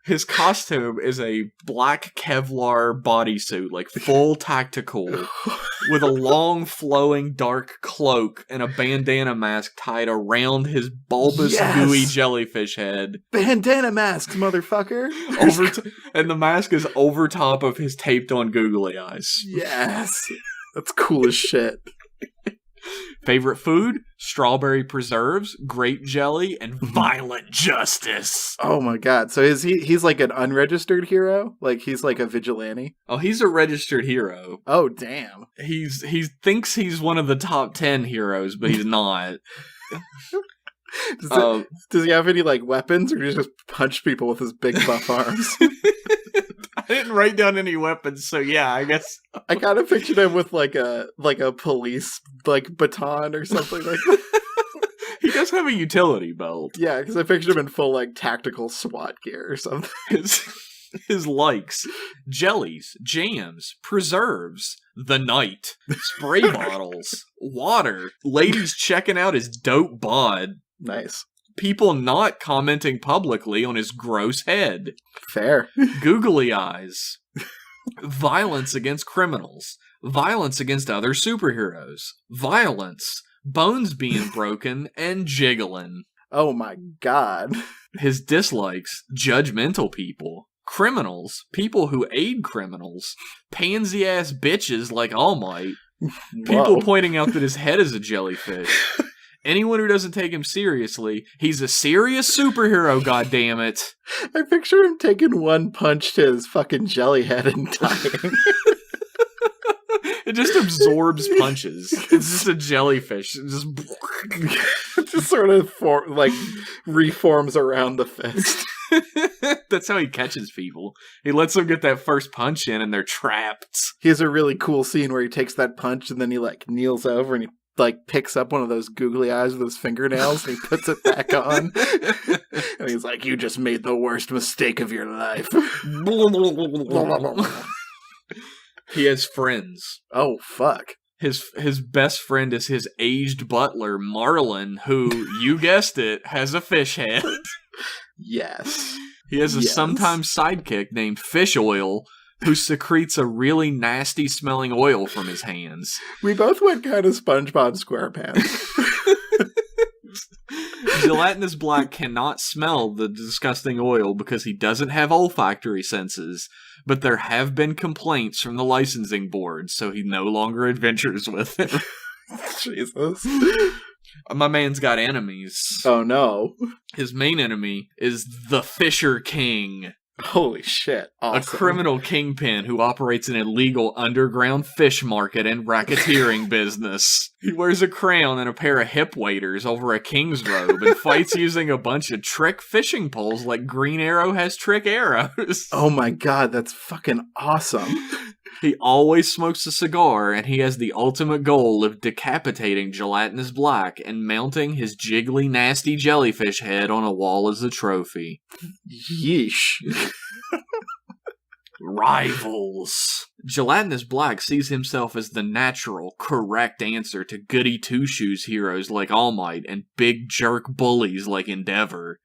His costume is a black Kevlar bodysuit, like full tactical, with a long, flowing, dark cloak and a bandana mask tied around his bulbous, gooey jellyfish head. Bandana masks, motherfucker! And the mask is over top of his taped-on googly eyes. Yes! That's cool as shit. Favorite food? Strawberry preserves, grape jelly, and violent justice. Oh my god. So he's like an unregistered hero? Like he's like a vigilante? Oh, he's a registered hero. Oh, damn. He thinks he's one of the top 10 heroes, but he's not. Does he have any like weapons, or does he just punch people with his big buff arms? I didn't write down any weapons, so yeah, I guess I kind of pictured him with like a police like baton or something like that. He does have a utility belt. Yeah, because I pictured him in full like tactical SWAT gear or something. His likes: jellies, jams, preserves, the night, spray bottles, water, ladies checking out his dope bod. Nice. People not commenting publicly on his gross head. Fair. Googly eyes. Violence against criminals. Violence against other superheroes. Violence. Bones being broken and jiggling. Oh my god. His dislikes: judgmental people. Criminals. People who aid criminals. Pansy-ass bitches like All Might. People pointing out that his head is a jellyfish. Anyone who doesn't take him seriously, he's a serious superhero, goddammit. I picture him taking one punch to his fucking jelly head and dying. It just absorbs punches. It's just a jellyfish. It just sort of reforms around the fist. That's how he catches people. He lets them get that first punch in and they're trapped. He has a really cool scene where he takes that punch and then he like kneels over and he like picks up one of those googly eyes with his fingernails and he puts it back on. And he's like, "You just made the worst mistake of your life." He has friends. Oh, fuck. His best friend is his aged butler, Marlin, who, you guessed it, has a fish head. Yes. He has a sometime sidekick named Fish Oil, who secretes a really nasty-smelling oil from his hands. We both went kind of SpongeBob SquarePants. Gelatinous Black cannot smell the disgusting oil because he doesn't have olfactory senses, but there have been complaints from the licensing board, so he no longer adventures with it. Jesus. My man's got enemies. Oh no. His main enemy is the Fisher King. Holy shit. Awesome. A criminal kingpin who operates an illegal underground fish market and racketeering business. He wears a crown and a pair of hip waders over a king's robe and fights using a bunch of trick fishing poles like Green Arrow has trick arrows. Oh my god, that's fucking awesome. He always smokes a cigar, and he has the ultimate goal of decapitating Gelatinous Black and mounting his jiggly, nasty jellyfish head on a wall as a trophy. Yeesh. Rivals. Gelatinous Black sees himself as the natural, correct answer to goody two-shoes heroes like All Might and big jerk bullies like Endeavor.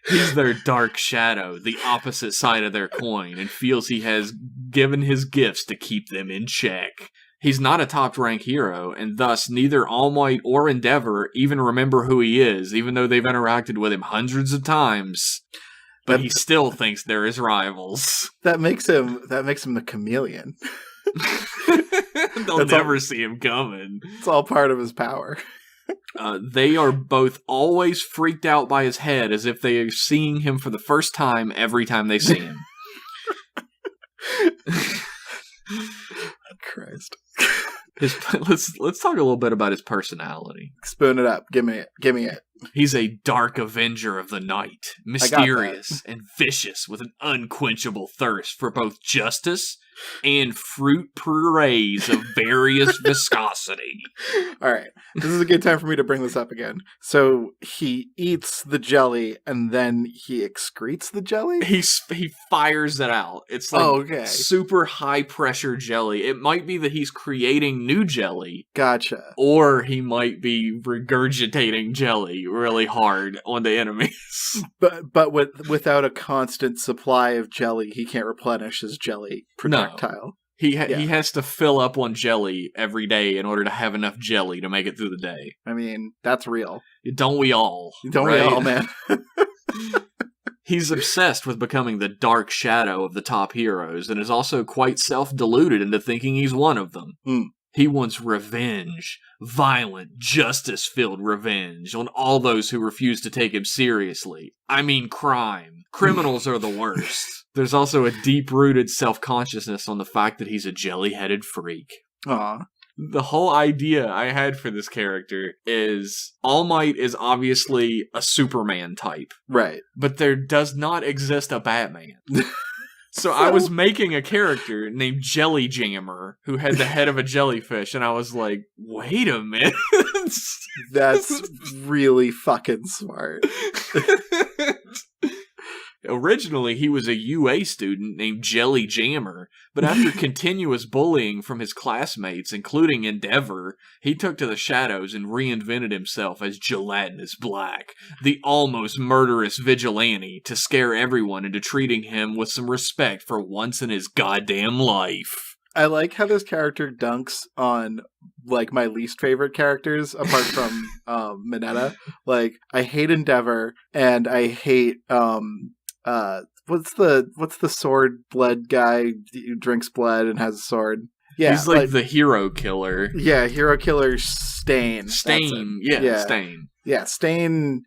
He's their dark shadow, the opposite side of their coin, and feels he has given his gifts to keep them in check. He's not a top-rank hero, and thus neither All Might or Endeavor even remember who he is, even though they've interacted with him hundreds of times. But he still thinks they're his rivals. That makes him the chameleon. They'll never see him coming. It's all part of his power. They are both always freaked out by his head, as if they are seeing him for the first time every time they see him. Christ. Let's talk a little bit about his personality. Spoon it up. Give me it. He's a dark avenger of the night, mysterious and vicious with an unquenchable thirst for both justice and fruit purees of various viscosity. All right. This is a good time for me to bring this up again. So he eats the jelly and then he excretes the jelly? He fires it out. It's like super high pressure jelly. It might be that he's creating new jelly. Gotcha. Or he might be regurgitating jelly really hard on the enemies. But without a constant supply of jelly, he can't replenish his jelly projectile. No. He has to fill up on jelly every day in order to have enough jelly to make it through the day. I mean, that's real. Don't we all? Don't we all, man? He's obsessed with becoming the dark shadow of the top heroes and is also quite self-deluded into thinking he's one of them. He wants revenge, violent, justice-filled revenge on all those who refuse to take him seriously. I mean crime. Criminals are the worst. There's also a deep-rooted self-consciousness on the fact that he's a jelly-headed freak. Aw. The whole idea I had for this character is All Might is obviously a Superman type. Right. But there does not exist a Batman. So I was making a character named Jelly Jammer who had the head of a jellyfish, and I was like, wait a minute. That's really fucking smart. Originally, he was a UA student named Jelly Jammer, but after continuous bullying from his classmates, including Endeavor, he took to the shadows and reinvented himself as Gelatinous Black, the almost murderous vigilante, to scare everyone into treating him with some respect for once in his goddamn life. I like how this character dunks on, like, my least favorite characters, apart from Mineta. Like, I hate Endeavor, and I hate, what's the sword blood guy who drinks blood and has a sword? Yeah, he's like the hero killer. Yeah, hero killer Stain. Stain. Yeah, Stain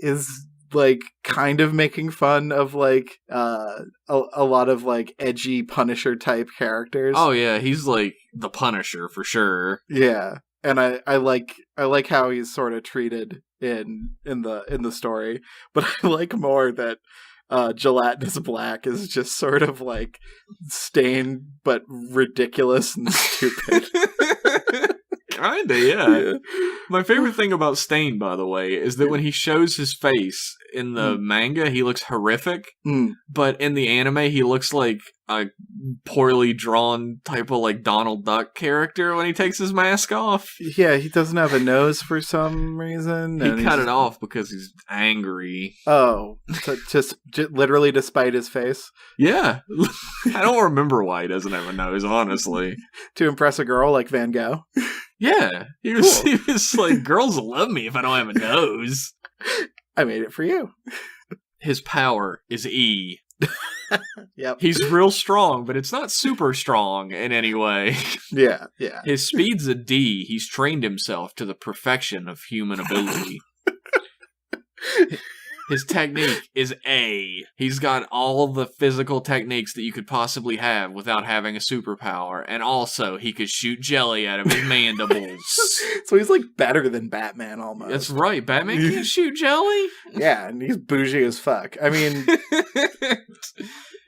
is like kind of making fun of like a lot of like edgy Punisher type characters. Oh yeah, he's like the Punisher for sure. Yeah. And I like how he's sort of treated in the story, but I like more that Gelatinous Black is just sort of like Stain, but ridiculous and stupid. Kinda, yeah. My favorite thing about Stain, by the way, is that when he shows his face in the manga, he looks horrific, but in the anime, he looks like a poorly drawn type of like Donald Duck character when he takes his mask off. Yeah, he doesn't have a nose for some reason. He cut it off because he's angry. Oh, so just literally despite his face? Yeah. I don't remember why he doesn't have a nose, honestly. To impress a girl like Van Gogh? Yeah. He was like, girls will love me if I don't have a nose. I made it for you. His power is E. Yep. He's real strong, but it's not super strong in any way. Yeah. His speed's a D. He's trained himself to the perfection of human ability. His technique is A. He's got all of the physical techniques that you could possibly have without having a superpower. And also, he could shoot jelly out of his mandibles. So he's like better than Batman almost. That's right. Batman can't shoot jelly? Yeah, and he's bougie as fuck. I mean...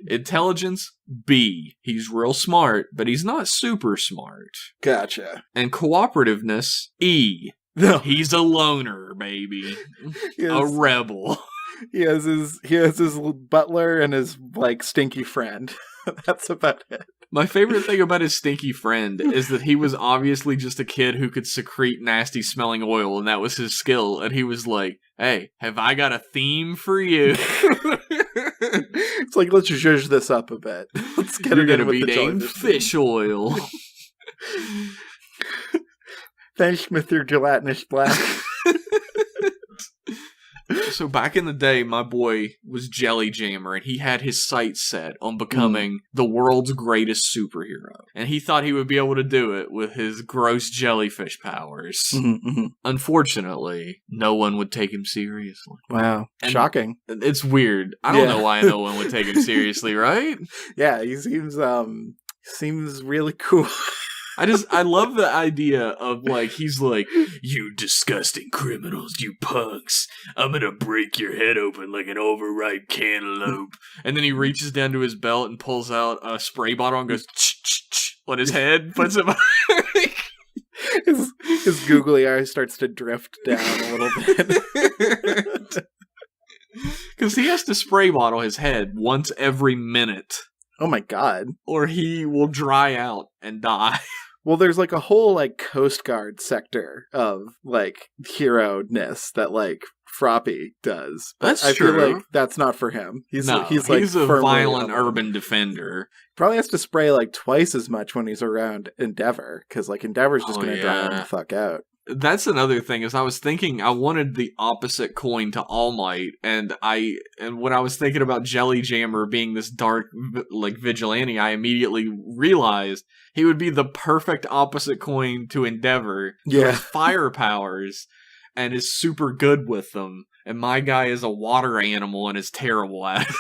Intelligence, B. He's real smart, but he's not super smart. Gotcha. And cooperativeness, E. No. He's a loner, baby. A rebel. He has his butler and his like stinky friend. That's about it. My favorite thing about his stinky friend is that he was obviously just a kid who could secrete nasty smelling oil, and that was his skill. And he was like, "Hey, have I got a theme for you?" It's like, let's zhuzh this up a bit. Let's get You're it in gonna with be the named Fish Oil. Thanks, Mr. Gelatinous Black. So back in the day, my boy was Jelly Jammer, and he had his sights set on becoming the world's greatest superhero. And he thought he would be able to do it with his gross jellyfish powers. Unfortunately, no one would take him seriously. Wow. And shocking. It's weird. I don't know why no one would take him seriously, right? Yeah, he seems really cool. I love the idea of, like, he's like, "You disgusting criminals, you punks. I'm gonna break your head open like an overripe cantaloupe." And then he reaches down to his belt and pulls out a spray bottle and goes, ch-ch-ch, on his head, puts him his googly eye starts to drift down a little bit. Because he has to spray bottle his head once every minute. Oh my god. Or he will dry out and die. Well, there's like a whole like Coast Guard sector of like hero-ness that like Froppy does. That's I true. feel like that's not for him. He's like he's a violent urban defender. Probably has to spray like twice as much when he's around Endeavor, because like Endeavor's just gonna dry him the fuck out. That's another thing, is I was thinking I wanted the opposite coin to All Might, and when I was thinking about Jelly Jammer being this dark like vigilante, I immediately realized he would be the perfect opposite coin to Endeavor. Yeah. Who has fire powers and is super good with them, and my guy is a water animal and is terrible at it.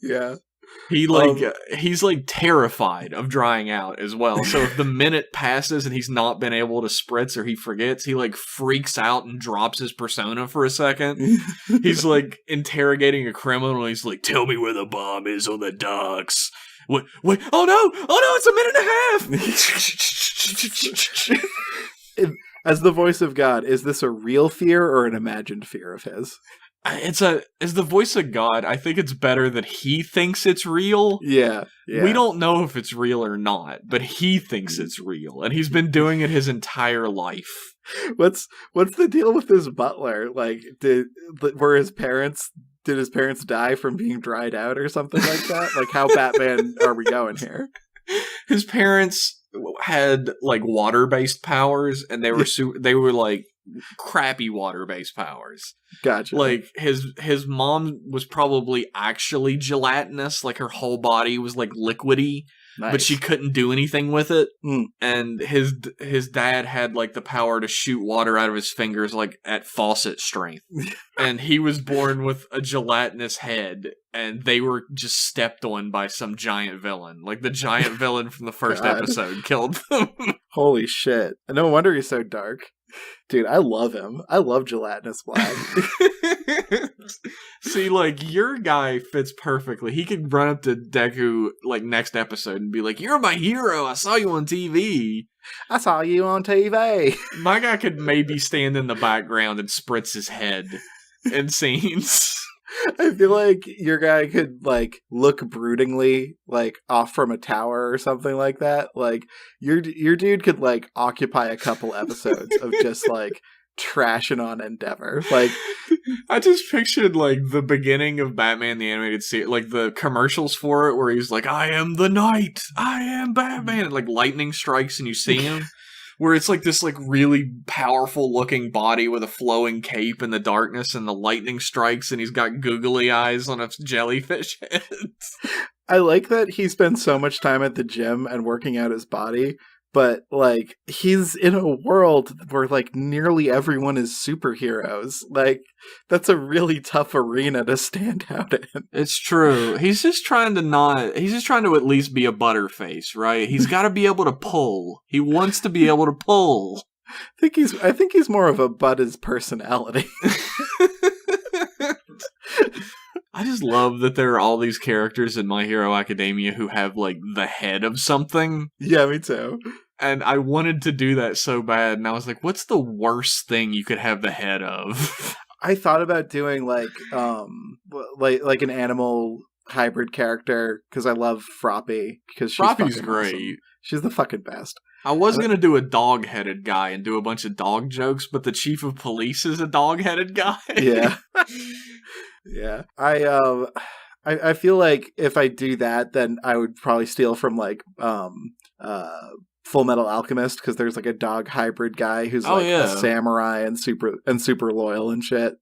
Yeah. He's like terrified of drying out as well. So if the minute passes and he's not been able to spritz, or he forgets, he like freaks out and drops his persona for a second. He's like interrogating a criminal, and he's like, "Tell me where the bomb is on the docks." Wait, oh no, it's a minute and a half. As the voice of God, is this a real fear or an imagined fear of his? As the voice of God, I think it's better that he thinks it's real. Yeah. We don't know if it's real or not, but he thinks it's real, and he's been doing it his entire life. What's the deal with his butler? Like, did his parents die from being dried out or something like that? Like, how Batman are we going here? His parents had like water-based powers, and they were like crappy water-based powers. Gotcha. Like his mom was probably actually gelatinous, like her whole body was like liquidy, but she couldn't do anything with it. And his dad had like the power to shoot water out of his fingers, like at faucet strength. And he was born with a gelatinous head, and they were just stepped on by some giant villain. Like the giant villain from the first episode killed them. Holy shit. No wonder he's so dark. Dude, I love him. I love Gelatinous Black. See, like, your guy fits perfectly. He could run up to Deku, like, next episode and be like, "You're my hero. I saw you on TV. I saw you on TV." My guy could maybe stand in the background and spritz his head in scenes. I feel like your guy could, like, look broodingly, like, off from a tower or something like that. Like, your dude could, like, occupy a couple episodes of just, like, trashing on Endeavor. Like, I just pictured, like, the beginning of Batman the Animated Series, like, the commercials for it, where he's like, "I am the Knight! I am Batman!" And, like, lightning strikes and you see him. Where it's like this like really powerful looking body with a flowing cape in the darkness, and the lightning strikes and he's got googly eyes on a jellyfish head. I like that he spends so much time at the gym and working out his body, but like he's in a world where like nearly everyone is superheroes. Like that's a really tough arena to stand out in. It's true. He's just trying to at least be a butterface, right? He's got to be able to pull. He wants to be able to pull. I think he's more of a butt his personality. I just love that there are all these characters in My Hero Academia who have, like, the head of something. Yeah, me too. And I wanted to do that so bad, and I was like, what's the worst thing you could have the head of? I thought about doing, like an animal hybrid character, because I love Froppy. Because Froppy's great. Awesome. She's the fucking best. I was going to do a dog-headed guy and do a bunch of dog jokes, but the chief of police is a dog-headed guy. Yeah. Yeah. I feel like if I do that, then I would probably steal from like Full Metal Alchemist, because there's like a dog hybrid guy who's a samurai and super loyal and shit.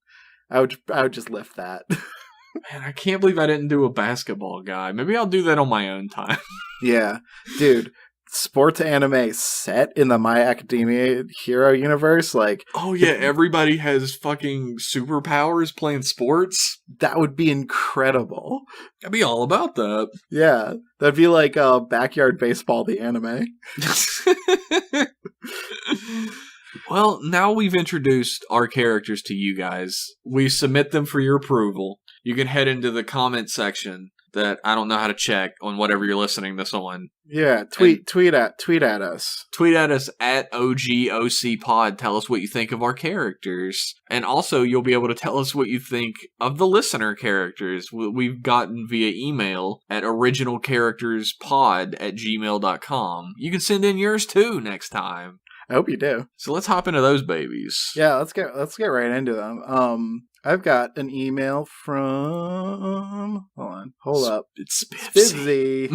I would just lift that. Man, I can't believe I didn't do a basketball guy. Maybe I'll do that on my own time. Yeah. Dude, sports anime set in the My Academia Hero universe, like... Oh yeah, everybody has fucking superpowers playing sports? That would be incredible. I'd be all about that. Yeah, that'd be like Backyard Baseball, the anime. Well, now we've introduced our characters to you guys. We submit them for your approval. You can head into the comment section that I don't know how to check on whatever you're listening this on. Yeah, tweet at us. Tweet at us at OGOCPod. Tell us what you think of our characters. And also, you'll be able to tell us what you think of the listener characters we've gotten via email at originalcharacterspod@gmail.com. You can send in yours too next time. I hope you do. So let's hop into those babies. Yeah, let's get right into them. I've got an email from... Hold up. It's Spivsy.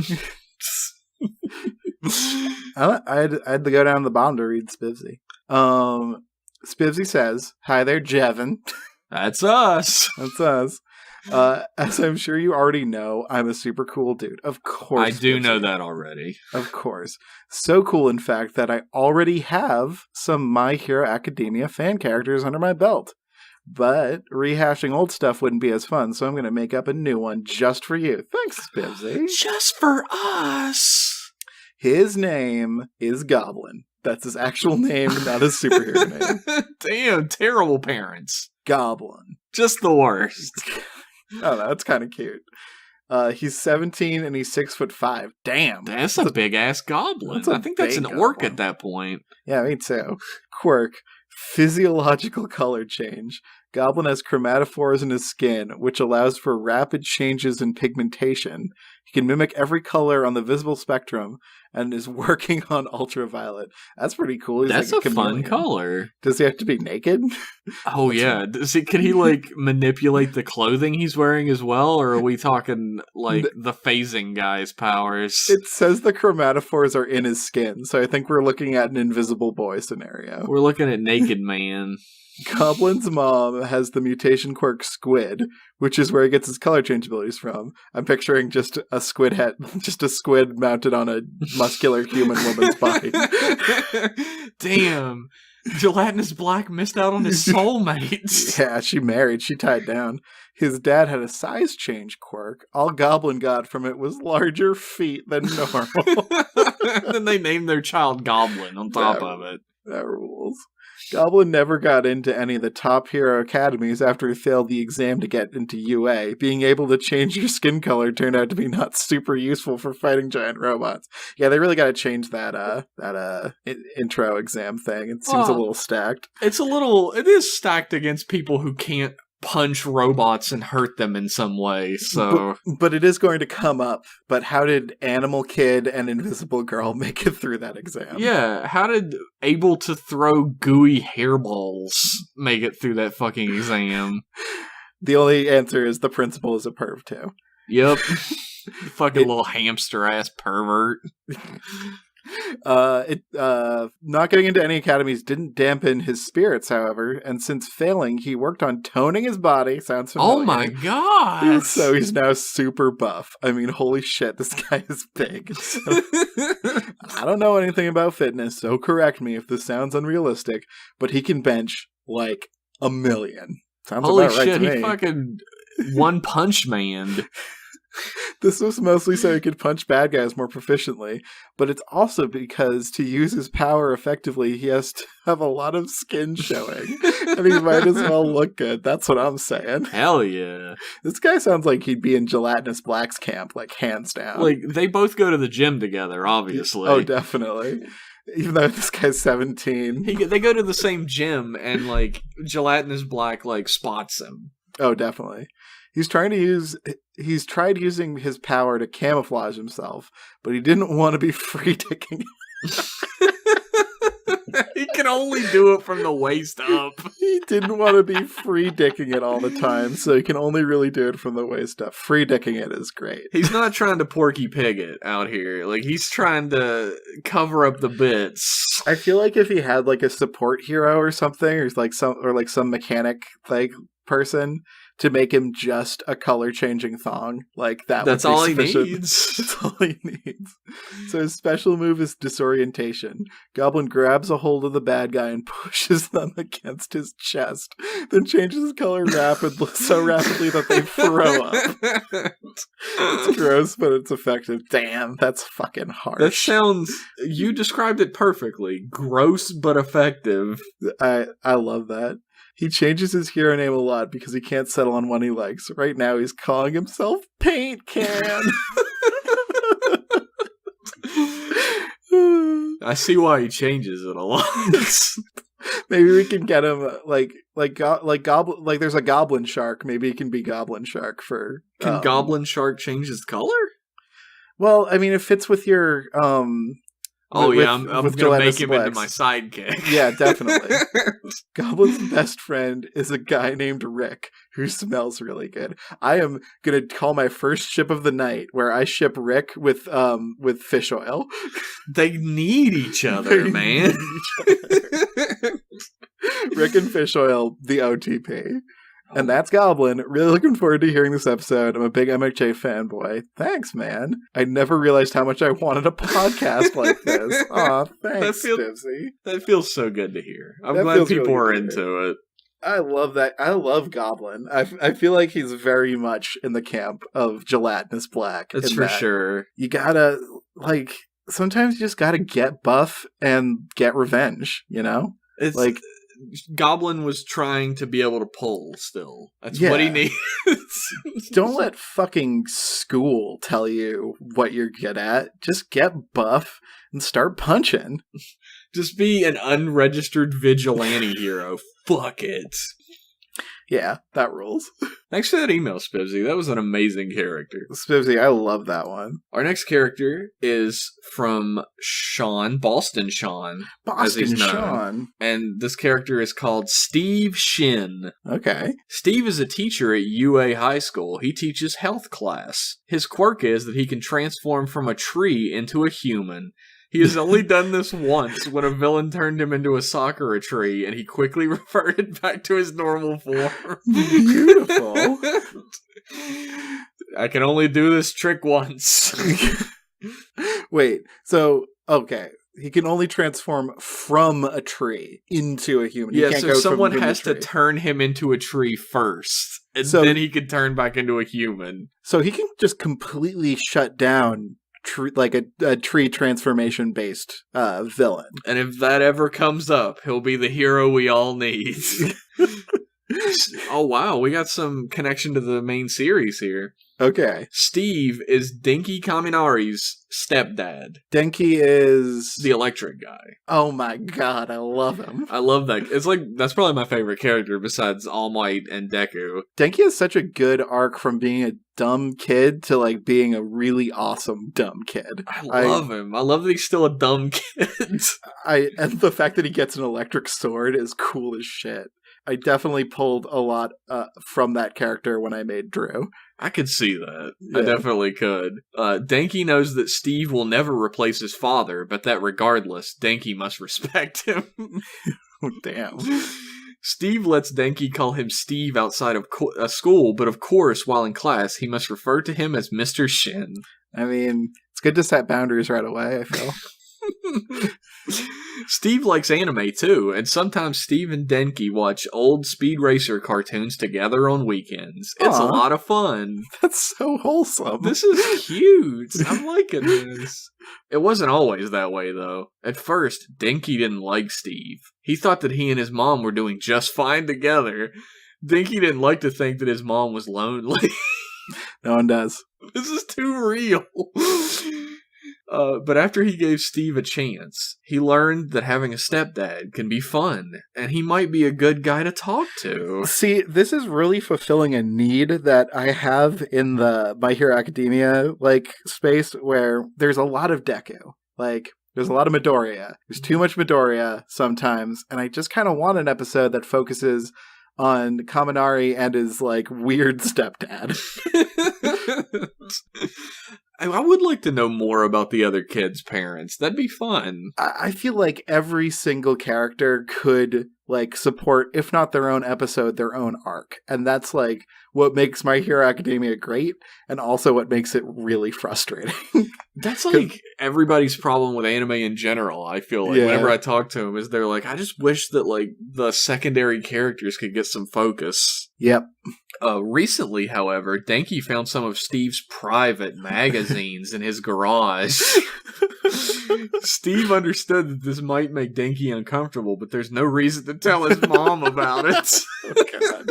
I had to go down to the bottom to read Spivsy. Spivsy says, "Hi there, Jevin." That's us. That's us. As I'm sure you already know, I'm a super cool dude. Of course. I do know that already. Of course. So cool, in fact, that I already have some My Hero Academia fan characters under my belt. But rehashing old stuff wouldn't be as fun, so I'm going to make up a new one just for you. Thanks, Spivsy. Just for us. His name is Goblin. That's his actual name, not his superhero name. Damn, terrible parents. Goblin. Just the worst. Oh, that's kind of cute. He's 17 and he's 6'5". Damn. That's a big-ass goblin. I think that's an orc at that point. Yeah, me too. Quirk. Physiological color change. Goblin has chromatophores in his skin, which allows for rapid changes in pigmentation. He can mimic every color on the visible spectrum and is working on ultraviolet. That's pretty cool. He's That's like a fun color. Does he have to be naked? Oh, yeah. Can he, like, manipulate the clothing he's wearing as well? Or are we talking, like, the phasing guy's powers? It says the chromatophores are in his skin, so I think we're looking at an Invisible Boy scenario. We're looking at Naked Man. Goblin's mom has the mutation quirk Squid, which is where he gets his color change abilities from. I'm picturing just a squid head, just a squid mounted on a muscular human woman's body. Damn. Gelatinous Black missed out on his soulmates. Yeah, she married. She tied down. His dad had a size change quirk. All Goblin got from it was larger feet than normal. Then they named their child Goblin on top of it. That rules. Goblin never got into any of the top hero academies after he failed the exam to get into UA. Being able to change your skin color turned out to be not super useful for fighting giant robots. Yeah, they really got to change that intro exam thing. It seems a little stacked. It is stacked against people who can't punch robots and hurt them in some way, so... But it is going to come up. But how did Animal Kid and Invisible Girl make it through that exam? Yeah, how did able to throw gooey hairballs make it through that fucking exam? The only answer is the principal is a perv, too. Yep. Fucking little hamster-ass pervert. Not getting into any academies didn't dampen his spirits, however, and since failing, he worked on toning his body. Sounds familiar. Oh my god! So he's now super buff. I mean, holy shit, this guy is big. So, I don't know anything about fitness, so correct me if this sounds unrealistic, but he can bench like 1 million. Sounds holy about right shit, to me. he fucking One Punch Man. This was mostly so he could punch bad guys more proficiently, but it's also because to use his power effectively, he has to have a lot of skin showing, and he might as well look good. That's what I'm saying. Hell yeah. This guy sounds like he'd be in Gelatinous Black's camp, like, hands down. Like, they both go to the gym together, obviously. Oh, definitely. Even though this guy's 17. They go to the same gym, and, like, Gelatinous Black, like, spots him. Oh, definitely. He's tried using his power to camouflage himself, but he didn't want to be free dicking. He can only do it from the waist up. He didn't want to be free dicking it all the time, so he can only really do it from the waist up. Free dicking it is great. He's not trying to Porky Pig it out here. Like, he's trying to cover up the bits. I feel like if he had like a support hero or something, or some mechanic like person to make him just a color changing thong, like that's all he sufficient. needs. That's all he needs. So his special move is disorientation. Goblin grabs a hold of the bad guy and pushes them against his chest, then changes his color so rapidly that they throw up. It's gross, but it's effective. Damn, that's fucking harsh. That sounds... You described it perfectly. Gross, but effective. I love that. He changes his hero name a lot because he can't settle on one he likes. Right now, he's calling himself Paint Can. I see why he changes it a lot. Maybe we can get him goblin. Like there's a Goblin Shark. Maybe he can be Goblin Shark for. Can Goblin Shark change his color? Well, I mean, it fits with your I'm gonna make him into my sidekick. Yeah, definitely. Goblin's best friend is a guy named Rick who smells really good. I am gonna call my first ship of the night where I ship Rick with fish oil. They need each other, man. Rick and fish oil, the OTP. And that's Goblin. Really looking forward to hearing this episode. I'm a big MHA fanboy. Thanks, man. I never realized how much I wanted a podcast like this. Aw, thanks, Dipsy. That feels so good to hear. I'm glad people are into it. I love that. I love Goblin. I feel like he's very much in the camp of Gelatinous Black. That's for sure. You gotta, sometimes you just gotta get buff and get revenge, you know? It's like... Goblin was trying to be able to pull still. That's what he needs. Don't let fucking school tell you what you're good at. Just get buff and start punching. Just be an unregistered vigilante hero. Fuck it. Yeah, that rules. Thanks for that email, Spivsy. That was an amazing character. Spivsy, I love that one. Our next character is from Sean, Boston Sean. Boston Sean. And this character is called Steve Shin. Okay. Steve is a teacher at UA High School. He teaches health class. His quirk is that he can transform from a tree into a human. He has only done this once when a villain turned him into a Sakura tree, and he quickly reverted back to his normal form. Beautiful. I can only do this trick once. Wait, so, okay. He can only transform from a tree into a human. Yeah, so someone has to turn him into a tree first, and then he can turn back into a human. So he can just completely shut down a tree transformation based villain. And if that ever comes up, he'll be the hero we all need. Oh wow, we got some connection to the main series here. Okay. Steve is Denki Kaminari's stepdad. Denki is the electric guy. Oh my god, I love him. I love that. It's like, that's probably my favorite character besides All Might and Deku. Denki has such a good arc from being a dumb kid to being a really awesome dumb kid. I love him. I love that he's still a dumb kid. And the fact that he gets an electric sword is cool as shit. I definitely pulled a lot from that character when I made Drew. I could see that. Yeah. I definitely could. Denki knows that Steve will never replace his father, but that regardless, Denki must respect him. Damn. Steve lets Denki call him Steve outside of school, but of course, while in class, he must refer to him as Mr. Shin. I mean, it's good to set boundaries right away, I feel. Steve likes anime too, and sometimes Steve and Denki watch old Speed Racer cartoons together on weekends. It's a lot of fun. That's so wholesome. This is cute. I'm liking this. It wasn't always that way, though. At first, Denki didn't like Steve. He thought that he and his mom were doing just fine together. Denki didn't like to think that his mom was lonely. No one does. This is too real. But after he gave Steve a chance, he learned that having a stepdad can be fun, and he might be a good guy to talk to. See, this is really fulfilling a need that I have in the My Hero Academia space where there's a lot of Deku. There's a lot of Midoriya. There's too much Midoriya sometimes, and I just kind of want an episode that focuses on Kaminari and his weird stepdad. I would like to know more about the other kids' parents. That'd be fun. I feel like every single character could support, if not their own episode, their own arc. And that's what makes My Hero Academia great, and also what makes it really frustrating. That's everybody's problem with anime in general. I feel whenever I talk to them, is they're I just wish that the secondary characters could get some focus. Yep. Recently, however, Denki found some of Steve's private magazines in his garage. Steve understood that this might make Denki uncomfortable, but there's no reason to tell his mom about it. Oh, God.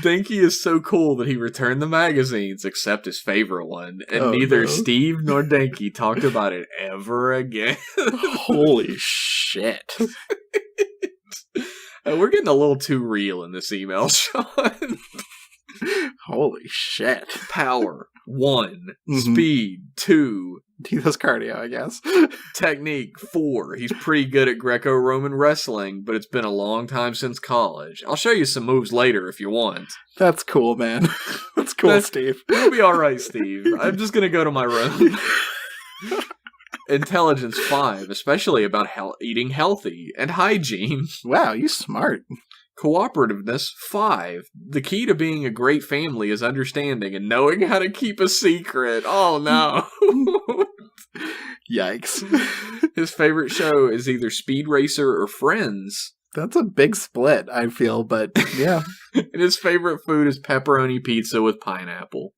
Denki is so cool that he returned the magazines, except his favorite one, and neither Steve nor Denki talked about it ever again. Holy shit. We're getting a little too real in this email, Sean. Holy shit. Power, 1. Speed, 2. He does cardio, I guess. Technique, 4. He's pretty good at Greco-Roman wrestling, but it's been a long time since college. I'll show you some moves later if you want. That's cool, man. That's cool, Steve. You'll be alright, Steve. I'm just gonna go to my room. Intelligence, 5, especially about eating healthy, and hygiene. Wow, you smart. Cooperativeness, 5. The key to being a great family is understanding and knowing how to keep a secret. Oh no. Yikes. His favorite show is either Speed Racer or Friends. That's a big split, I feel, but yeah. And his favorite food is pepperoni pizza with pineapple.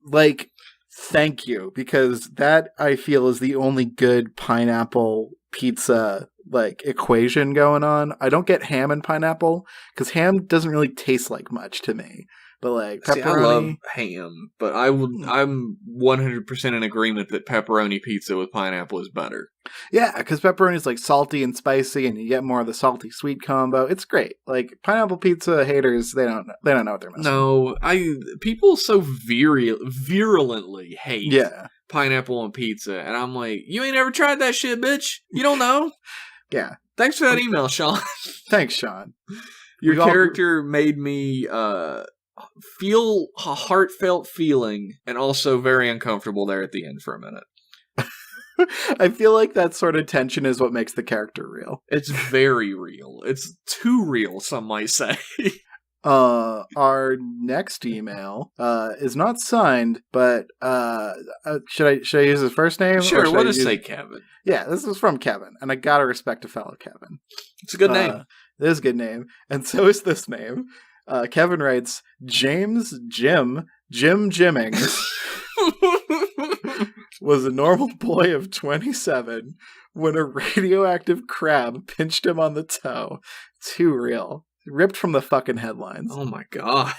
Thank you, because that, I feel, is the only good pineapple pizza, equation going on. I don't get ham and pineapple, because ham doesn't really taste like much to me. But, pepperoni... See, I love ham, but I'm 100% in agreement that pepperoni pizza with pineapple is better. Yeah, because pepperoni is, salty and spicy, and you get more of the salty-sweet combo. It's great. Pineapple pizza haters, they don't know what they're missing. No, people so virulently hate pineapple on pizza, and I'm like, you ain't ever tried that shit, bitch? You don't know? Yeah. Thanks for that email, Sean. Thanance, Sean. Your character made me feel a heartfelt feeling, and also very uncomfortable there at the end for a minute. I feel like that sort of tension is what makes the character real. It's very real. It's too real, some might say. Our next email is not signed, but should I use his first name? Sure, we'll just say Kevin. Yeah, this is from Kevin, and I gotta respect a fellow Kevin. It's a good name. This is a good name, and so is this name. Kevin writes, James Jim Jimmings was a normal boy of 27 when a radioactive crab pinched him on the toe. Too real. Ripped from the fucking headlines. Oh my god.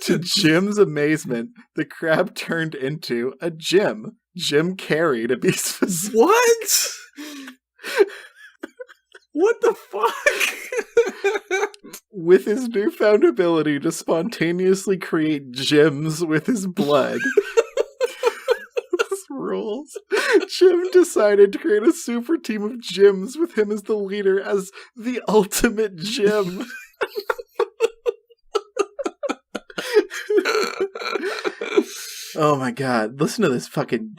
To Jim's amazement, the crab turned into a Jim. Jim Carrey, to be specific. What? What the fuck? With his newfound ability to spontaneously create gems with his blood. This rules. Jim decided to create a super team of Jims with him as the leader as the ultimate Jim. Oh my god, listen to this fucking...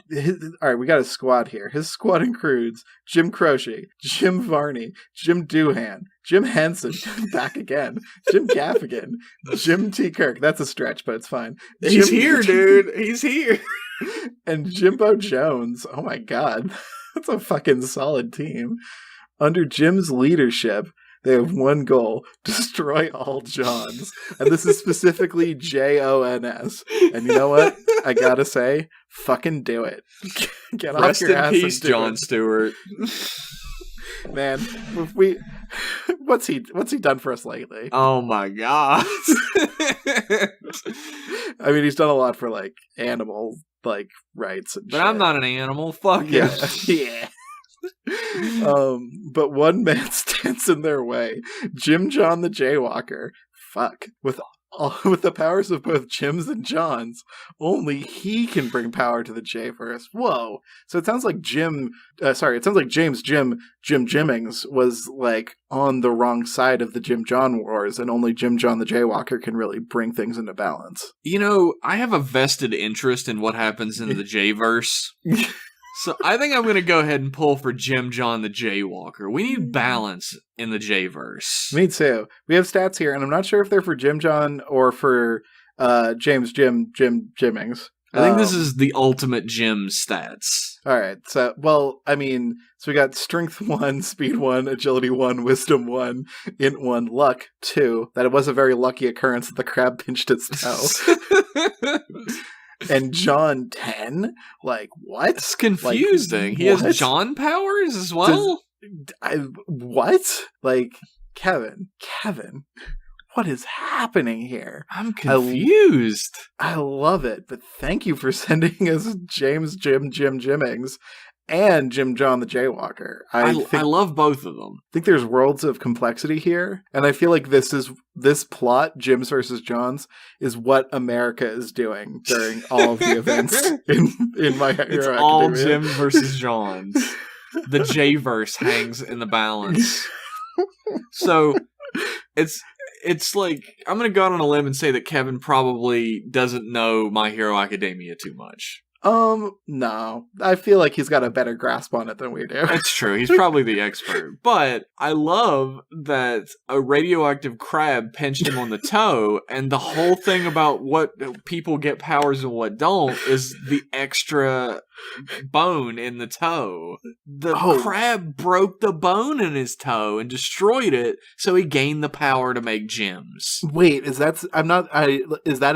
Alright, we got a squad here. His squad includes Jim Croce, Jim Varney, Jim Dullahan, Jim Henson, back again, Jim Gaffigan, Jim T. Kirk. That's a stretch, but it's fine. He's here, dude. He's here. And Jimbo Jones. Oh my god. That's a fucking solid team. Under Jim's leadership, they have one goal: destroy all Johns. And this is specifically Jons. And you know what? I gotta say, fucking do it. Get Rest off your in ass peace, and do Jon it. Stewart. Man, what's he done for us lately? Oh my god. I mean, he's done a lot for like animal like rights and But shit. I'm not an animal. Fuck Yeah. it. Yeah. But one man stands in their way. Jim John the Jaywalker. Fuck. With the powers of both Jims and Johns, only he can bring power to the J-verse. Whoa. So it sounds like James Jimmings was like on the wrong side of the Jim John wars, and only Jim John the Jaywalker can really bring things into balance. You know, I have a vested interest in what happens in the J-verse. So I think I'm going to go ahead and pull for Jim John the Jaywalker. We need balance in the J-verse. Me too. We have stats here, and I'm not sure if they're for Jim John or for James Jimmings. I think this is the ultimate Jim stats. All right. So, well, I mean, so we got strength 1, speed 1, agility 1, wisdom 1, int 1, luck 2. That it was a very lucky occurrence that the crab pinched its toe. And John 10? Like, what? It's confusing. Like, he has what? John powers as well? What? Like, Kevin, what is happening here? I'm confused. I love it, but thank you for sending us Jim Jimmings and Jim John the Jaywalker. I love both of them. I think there's worlds of complexity here, and I feel like this plot, Jims versus Johns, is what America is doing during all of the events in My Hero It's Academia. all Jim versus Johns. The J-verse hangs in the balance. So it's like, I'm going to go out on a limb and say that Kevin probably doesn't know My Hero Academia too much. No. I feel like he's got a better grasp on it than we do. That's true. He's probably the expert. But I love that a radioactive crab pinched him on the toe, and the whole thing about what people get powers and what don't is the extra bone in the toe. The crab broke the bone in his toe and destroyed it, so he gained the power to make gems. Wait, is that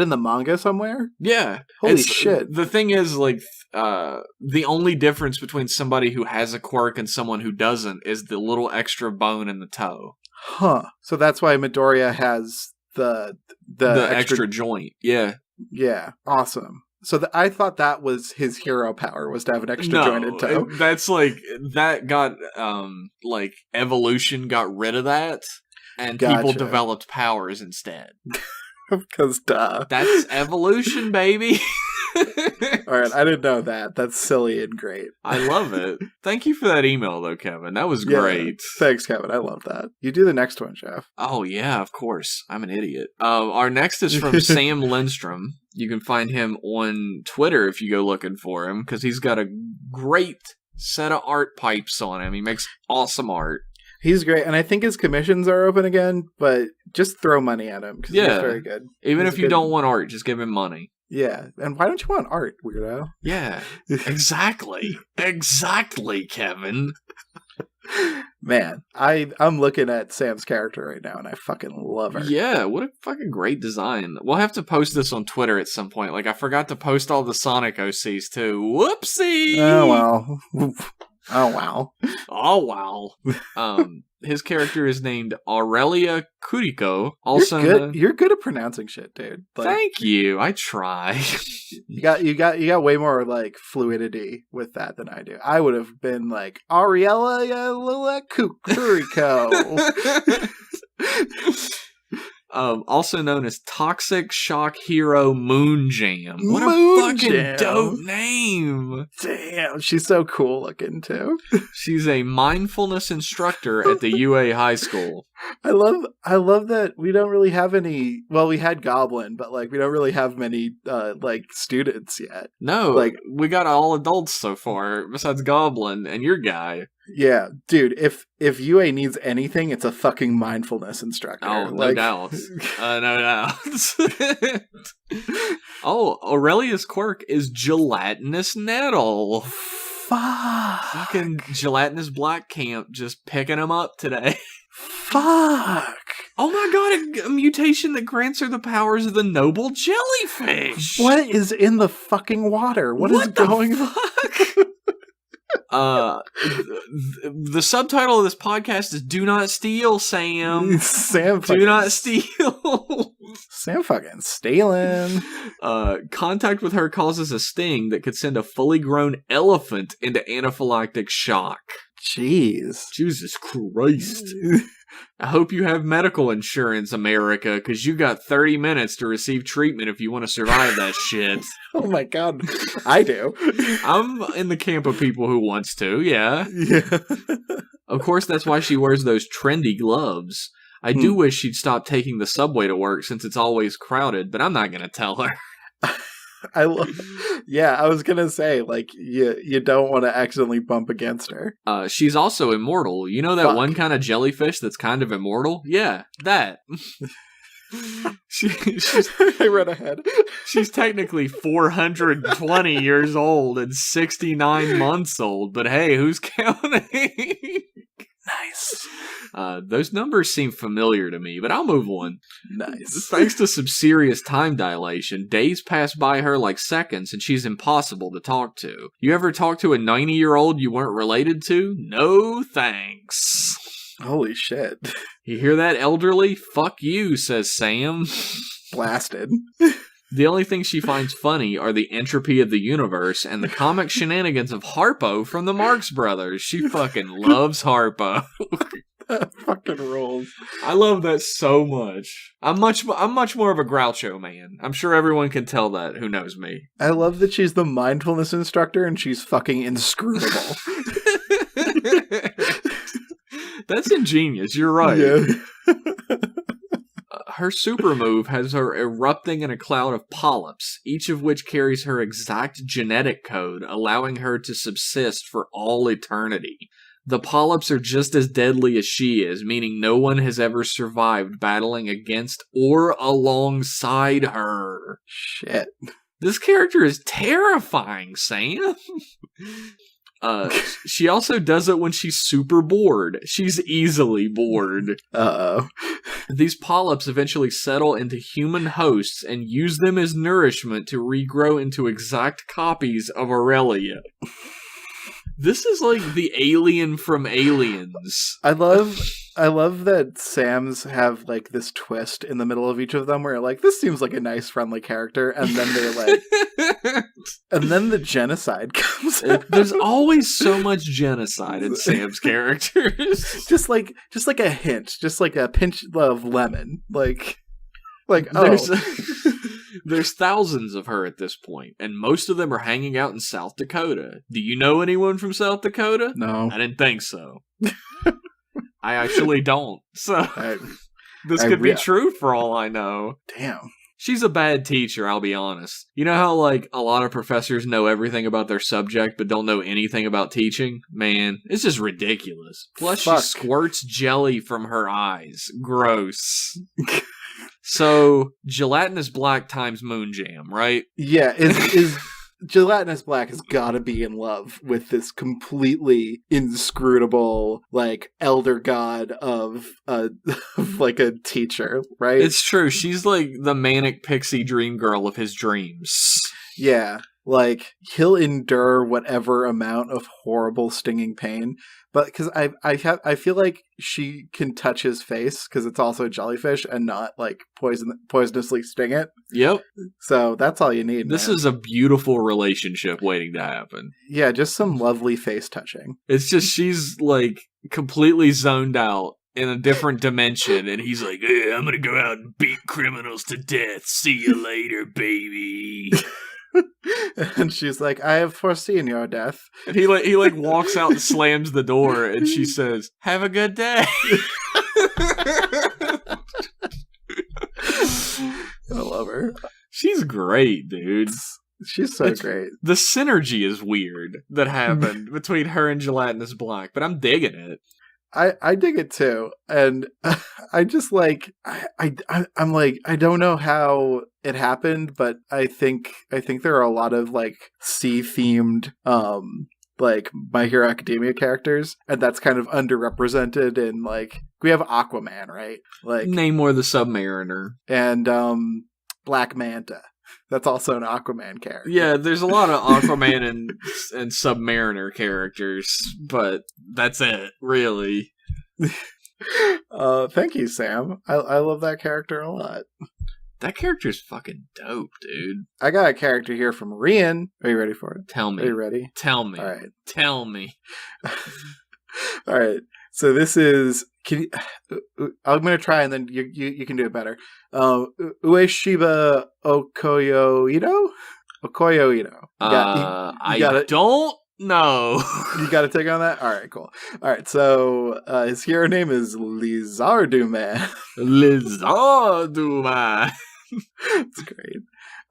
in the manga somewhere? Yeah. Holy shit. The thing is, like, the only difference between somebody who has a quirk and someone who doesn't is the little extra bone in the toe. Huh. So that's why Midoriya has the extra joint. Yeah. Yeah. Awesome. So I thought that was his hero power, was to have an extra jointed toe. That's like, that got, like, evolution got rid of that, and people developed powers instead. Because duh. That's evolution, baby. Alright, I didn't know that. That's silly and great. I love it. Thank you for that email, though, Kevin. That was great. Thanks, Kevin. I love that. You do the next one, Jeff. Oh, yeah, of course. I'm an idiot. Our next is from Sam Lindstrom. You can find him on Twitter if you go looking for him, because he's got a great set of art pipes on him. He makes awesome art. He's great, and I think his commissions are open again, but just throw money at him, because he's very good. Even if you don't want art, just give him money. Yeah, and why don't you want art, weirdo? Yeah, exactly. Exactly, Kevin. Man, I'm looking at Sam's character right now, and I fucking love her. Yeah, what a fucking great design. We'll have to post this on Twitter at some point. Like, I forgot to post all the Sonic OCs, too. Whoopsie! Oh, well. Oh, wow. Oh, wow. His character is named Aurelia Kuriko. Also, you're good at pronouncing shit, dude. Like, thank you. I try. You got way more like fluidity with that than I do. I would have been like Aurelia Kuriko. Also known as Toxic Shock Hero Moonjam. What a fucking dope name. Damn, she's so cool looking too. She's a mindfulness instructor at the UA High School. I love that we don't really have any, well, we had Goblin, but like we don't really have many like students yet. No, like we got all adults so far besides Goblin and your guy. Yeah, dude, if UA needs anything, it's a fucking mindfulness instructor. Oh, no doubt. No doubt. Oh, Aurelia's quirk is Gelatinous Nettle. Fucking Gelatinous Black Camp just picking him up today. Fuck. Oh my god, a mutation that grants her the powers of the noble jellyfish. What is in the fucking water? What is going on? The subtitle of this podcast is "Do Not Steal, Sam." Sam, do not steal. Sam fucking stealing. Contact with her causes a sting that could send a fully grown elephant into anaphylactic shock. Jeez. Jesus Christ. I hope you have medical insurance, America, because you got 30 minutes to receive treatment if you want to survive that shit. Oh my god, I do. I'm in the camp of people who wants to, yeah. Yeah. Of course, that's why she wears those trendy gloves. I do wish she'd stop taking the subway to work since it's always crowded, but I'm not going to tell her. I was gonna say, like, you don't want to accidentally bump against her. She's also immortal. You know that one kind of jellyfish that's kind of immortal? Yeah, that. I read ahead. She's technically 420 years old and 69 months old, but hey, who's counting? Nice. Those numbers seem familiar to me, but I'll move on. Nice. Thanks to some serious time dilation, days pass by her like seconds, and she's impossible to talk to. You ever talk to a 90-year-old you weren't related to? No thanks. Holy shit. You hear that, elderly? Fuck you, says Sam. Blasted. The only thing she finds funny are the entropy of the universe and the comic shenanigans of Harpo from the Marx Brothers. She fucking loves Harpo. That fucking rules. I love that so much. I'm much more of a Groucho man. I'm sure everyone can tell that who knows me. I love that she's the mindfulness instructor and she's fucking inscrutable. That's ingenious. You're right. Yeah. Her super move has her erupting in a cloud of polyps, each of which carries her exact genetic code, allowing her to subsist for all eternity. The polyps are just as deadly as she is, meaning no one has ever survived battling against or alongside her. Shit. This character is terrifying, Sam. She also does it when she's super bored. She's easily bored. Uh-oh. These polyps eventually settle into human hosts and use them as nourishment to regrow into exact copies of Aurelia. This is like the alien from Aliens. I love that Sam's have like this twist in the middle of each of them where like, this seems like a nice friendly character, and then they're like and then the genocide comes out. There's always so much genocide in Sam's characters. just like a hint, just like a pinch of lemon. Like There's thousands of her at this point, and most of them are hanging out in South Dakota. Do you know anyone from South Dakota? No. I didn't think so. I actually don't. So, this could be true for all I know. Damn. She's a bad teacher, I'll be honest. You know how, like, a lot of professors know everything about their subject but don't know anything about teaching? Man, it's just ridiculous. Plus, she squirts jelly from her eyes. Gross. So, Gelatinous Black times Moonjam, right? Yeah, is Gelatinous Black has got to be in love with this completely inscrutable, like, elder god of like a teacher, right? It's true. She's like the manic pixie dream girl of his dreams. Yeah, like, he'll endure whatever amount of horrible stinging pain. But because I feel like she can touch his face because it's also a jellyfish and not like poisonously sting it. Yep. So that's all you need. This is a beautiful relationship waiting to happen. Yeah, just some lovely face touching. It's just she's like completely zoned out in a different dimension, and he's like, "Hey, I'm gonna go out and beat criminals to death. See you later, baby." And she's like, "I have foreseen your death." And he walks out and slams the door, and she says, "Have a good day." I love her. She's great, dude. She's so great. The synergy is weird that happened between her and Gelatinous Black, but I'm digging it. I dig it too, and I just like I'm like, I don't know how it happened, but I think there are a lot of like sea themed like My Hero Academia characters, and that's kind of underrepresented in, like, we have Aquaman, right? Like Namor the Submariner, and Black Manta. That's also an Aquaman character. Yeah, there's a lot of Aquaman and Submariner characters, but that's it, really. Thank you, Sam. I love that character a lot. That character's fucking dope, dude. I got a character here from Rian. Are you ready for it? Tell me. Are you ready? Tell me. All right. Tell me. All right. So this is... I'm going to try, and then you can do it better. Ueshiba Okoyo-ito? Okoyo-ito. I don't know. You got to take on that? All right, cool. All right, so his hero name is Lizarduman. Lizarduman. That's great.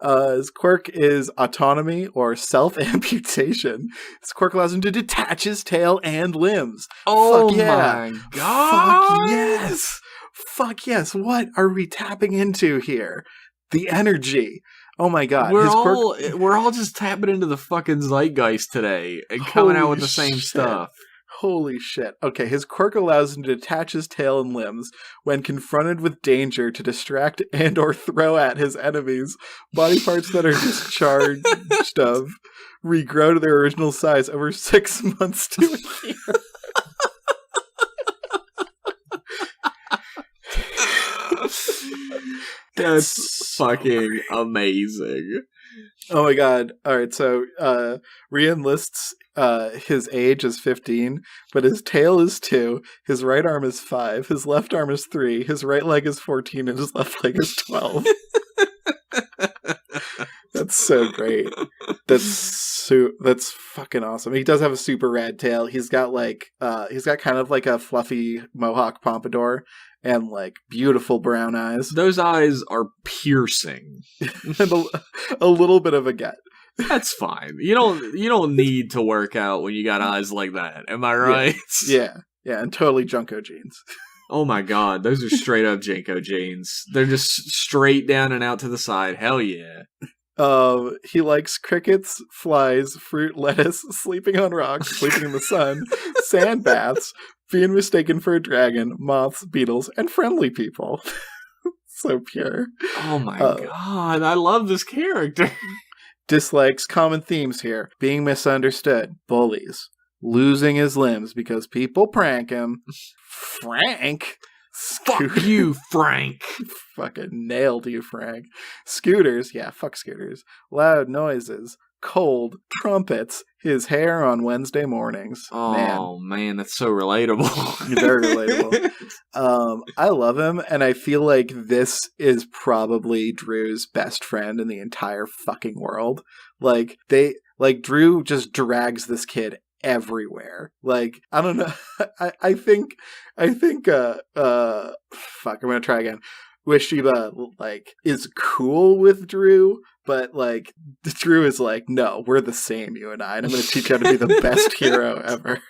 His quirk is autonomy or self-amputation. His quirk allows him to detach his tail and limbs. Oh, fuck yeah. My God. Fuck yes. Fuck yes. What are we tapping into here? The energy. Oh my God. We're all just tapping into the fucking zeitgeist today and coming out with the same stuff. Holy shit. Okay, his quirk allows him to detach his tail and limbs when confronted with danger to distract and or throw at his enemies. Body parts that are discharged of regrow to their original size over 6 months to a year. That's fucking amazing. Oh my God. Alright, so Rian lists his age as 15, but his tail is 2, his right arm is 5, his left arm is 3, his right leg is 14, and his left leg is 12. That's so great. That's fucking awesome. He does have a super rad tail. He's got kind of like a fluffy mohawk pompadour and like beautiful brown eyes. Those eyes are piercing. And a little bit of a gut. That's fine. You don't need to work out when you got eyes like that. Am I right? Yeah, and totally Junko jeans. Oh my God, those are straight up Janko jeans. They're just straight down and out to the side. Hell yeah. He likes crickets, flies, fruit, lettuce, sleeping on rocks, sleeping in the sun, sand baths, being mistaken for a dragon, moths, beetles, and friendly people. So pure. Oh my God, I love this character. Dislikes common themes here. Being misunderstood. Bullies. Losing his limbs because people prank him. Frank? Fuck you, Frank. Fucking nailed you, Frank. Scooters. Yeah, fuck scooters. Loud noises. Cold. Trumpets. His hair on Wednesday mornings. Oh, man, that's so relatable. Very relatable. I love him, and I feel like this is probably Drew's best friend in the entire fucking world. Like, Drew just drags this kid everywhere. Like, I don't know. I think fuck, I'm gonna try again. Ueshiba, like, is cool with Drew, but, like, Drew is like, no, we're the same, you and I, and I'm gonna teach you how to be the best hero ever.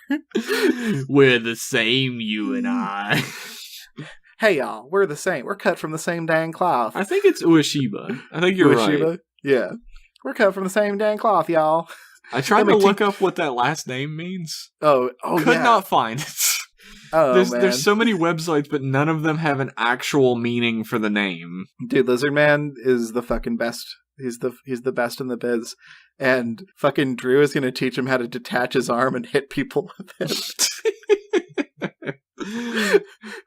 We're the same, you and I. Hey, y'all, we're the same. We're cut from the same dang cloth. I think it's Ueshiba. I think you're right. Yeah. We're cut from the same dang cloth, y'all. I tried to look up what that last name means. Could not find it. There's so many websites, but none of them have an actual meaning for the name. Dude, Lizard Man is the fucking best. He's the best in the biz. And fucking Drew is gonna teach him how to detach his arm and hit people with it.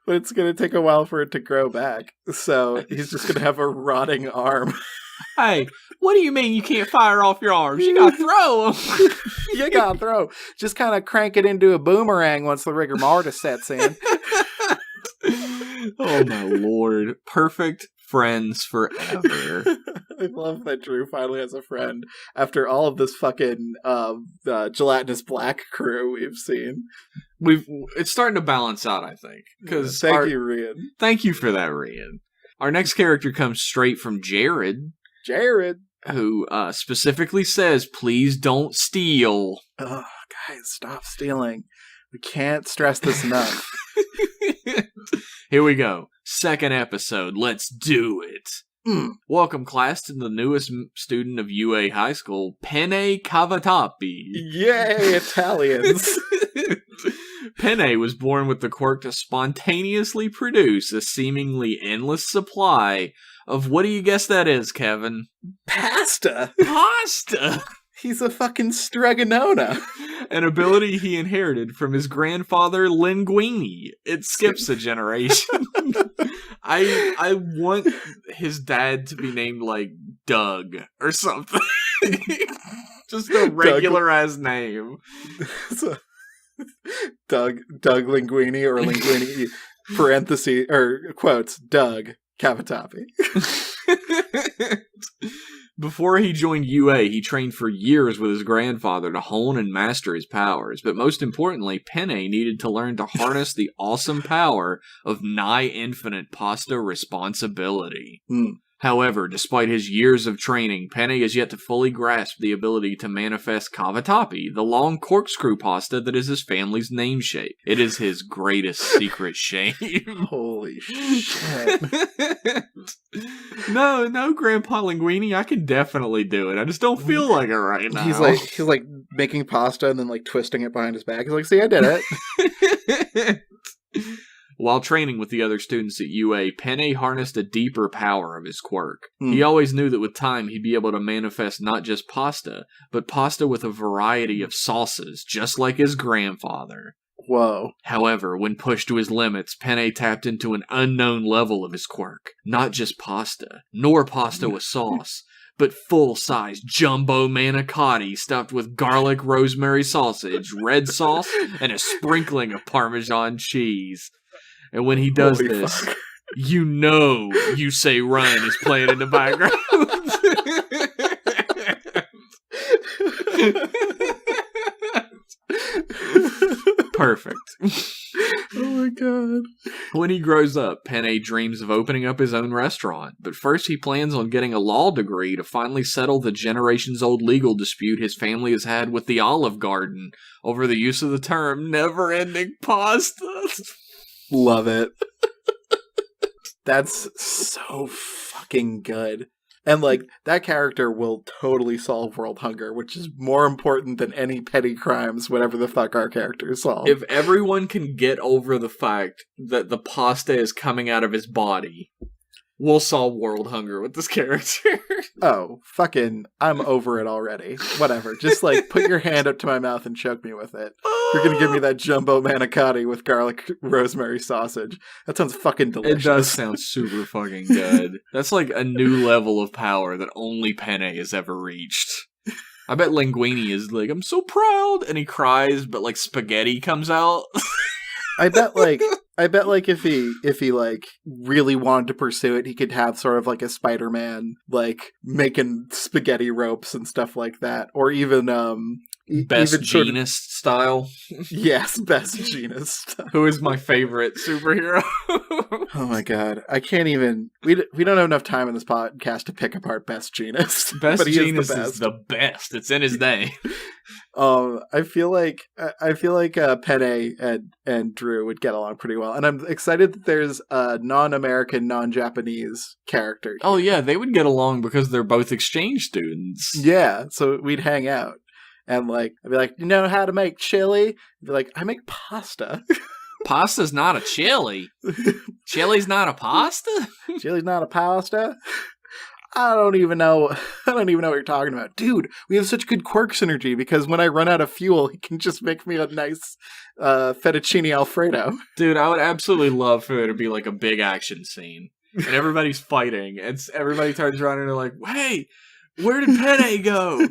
But it's gonna take a while for it to grow back. So he's just gonna have a rotting arm. Hey, what do you mean you can't fire off your arms? You gotta throw them. You gotta throw. Just kind of crank it into a boomerang once the rigor mortis sets in. Oh my lord. Perfect friends forever. I love that Drew finally has a friend after all of this fucking Gelatinous Black crew we've seen. It's starting to balance out, I think. Thank you, Rian. Thank you for that, Rian. Our next character comes straight from Jared. Who specifically says, please don't steal. Oh, guys, stop stealing. We can't stress this enough. Here we go. Second episode. Let's do it. Welcome, class, to the newest student of UA High School, Penne Cavatappi. Yay, Italians. Penne was born with the quirk to spontaneously produce a seemingly endless supply of, what do you guess that is, Kevin? Pasta! He's a fucking stregonona. An ability he inherited from his grandfather, Linguini. It skips a generation. I want his dad to be named, like, Doug or something. Just a regular-ass name. Doug Linguini, or Linguini, parentheses, or quotes, Doug Cavatappi. Before he joined UA, he trained for years with his grandfather to hone and master his powers, but most importantly, Penne needed to learn to harness the awesome power of nigh-infinite pasta responsibility. However, despite his years of training, Penne has yet to fully grasp the ability to manifest cavatappi, the long corkscrew pasta that is his family's namesake. It is his greatest secret shame. Holy shit. No, Grandpa Linguini, I can definitely do it. I just don't feel like it right now. He's like making pasta and then like twisting it behind his back. He's like, see, I did it. While training with the other students at UA, Penne harnessed a deeper power of his quirk. He always knew that with time he'd be able to manifest not just pasta, but pasta with a variety of sauces, just like his grandfather. Whoa. However, when pushed to his limits, Penne tapped into an unknown level of his quirk. Not just pasta, nor pasta with sauce, but full-size jumbo manicotti stuffed with garlic rosemary sausage, red sauce, and a sprinkling of Parmesan cheese. And when he does this, you know You Say Run is playing in the background. Perfect. Oh my god. When he grows up, Penne dreams of opening up his own restaurant, but first he plans on getting a law degree to finally settle the generations-old legal dispute his family has had with the Olive Garden over the use of the term never-ending pasta. Love it. That's so fucking good. And, like, that character will totally solve world hunger, which is more important than any petty crimes, whatever the fuck our characters solve. If everyone can get over the fact that the pasta is coming out of his body, we'll solve world hunger with this character. Oh, fucking, I'm over it already. Whatever. Just, like, put your hand up to my mouth and choke me with it. You're gonna give me that jumbo manicotti with garlic rosemary sausage. That sounds fucking delicious. It does sound super fucking good. That's like a new level of power that only Penne has ever reached. I bet Linguini is like, I'm so proud, and he cries, but like spaghetti comes out. I bet if he like really wanted to pursue it, he could have sort of like a Spider-Man, like making spaghetti ropes and stuff like that, or even Best Genius style. Yes, Best Genius style. Who is my favorite superhero? Oh my god, I can't even. We don't have enough time in this podcast to pick apart Best Genius. Best Genius is the best. It's in his name. I feel like Penne and Drew would get along pretty well, and I'm excited that there's a non-American, non-Japanese character here. Oh yeah, they would get along because they're both exchange students. Yeah, so we'd hang out, and like I'd be like, you know how to make chili? I'd be like, I make pasta. Pasta's not a chili. Chili's not a pasta. Chili's not a pasta. I don't even know what you're talking about. Dude, we have such good quirk synergy because when I run out of fuel, he can just make me a nice fettuccine Alfredo. Dude, I would absolutely love for it to be like a big action scene. And everybody's fighting. And everybody turns around and they're like, hey, where did Penne go?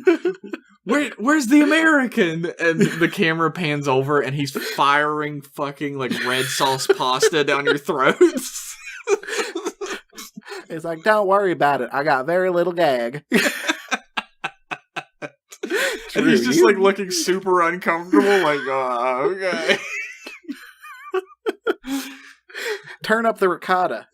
Where's the American? And the camera pans over and he's firing fucking like red sauce pasta down your throats. It's like, don't worry about it. I got very little gag. And he's just like looking super uncomfortable, like, oh, okay. Turn up the ricotta.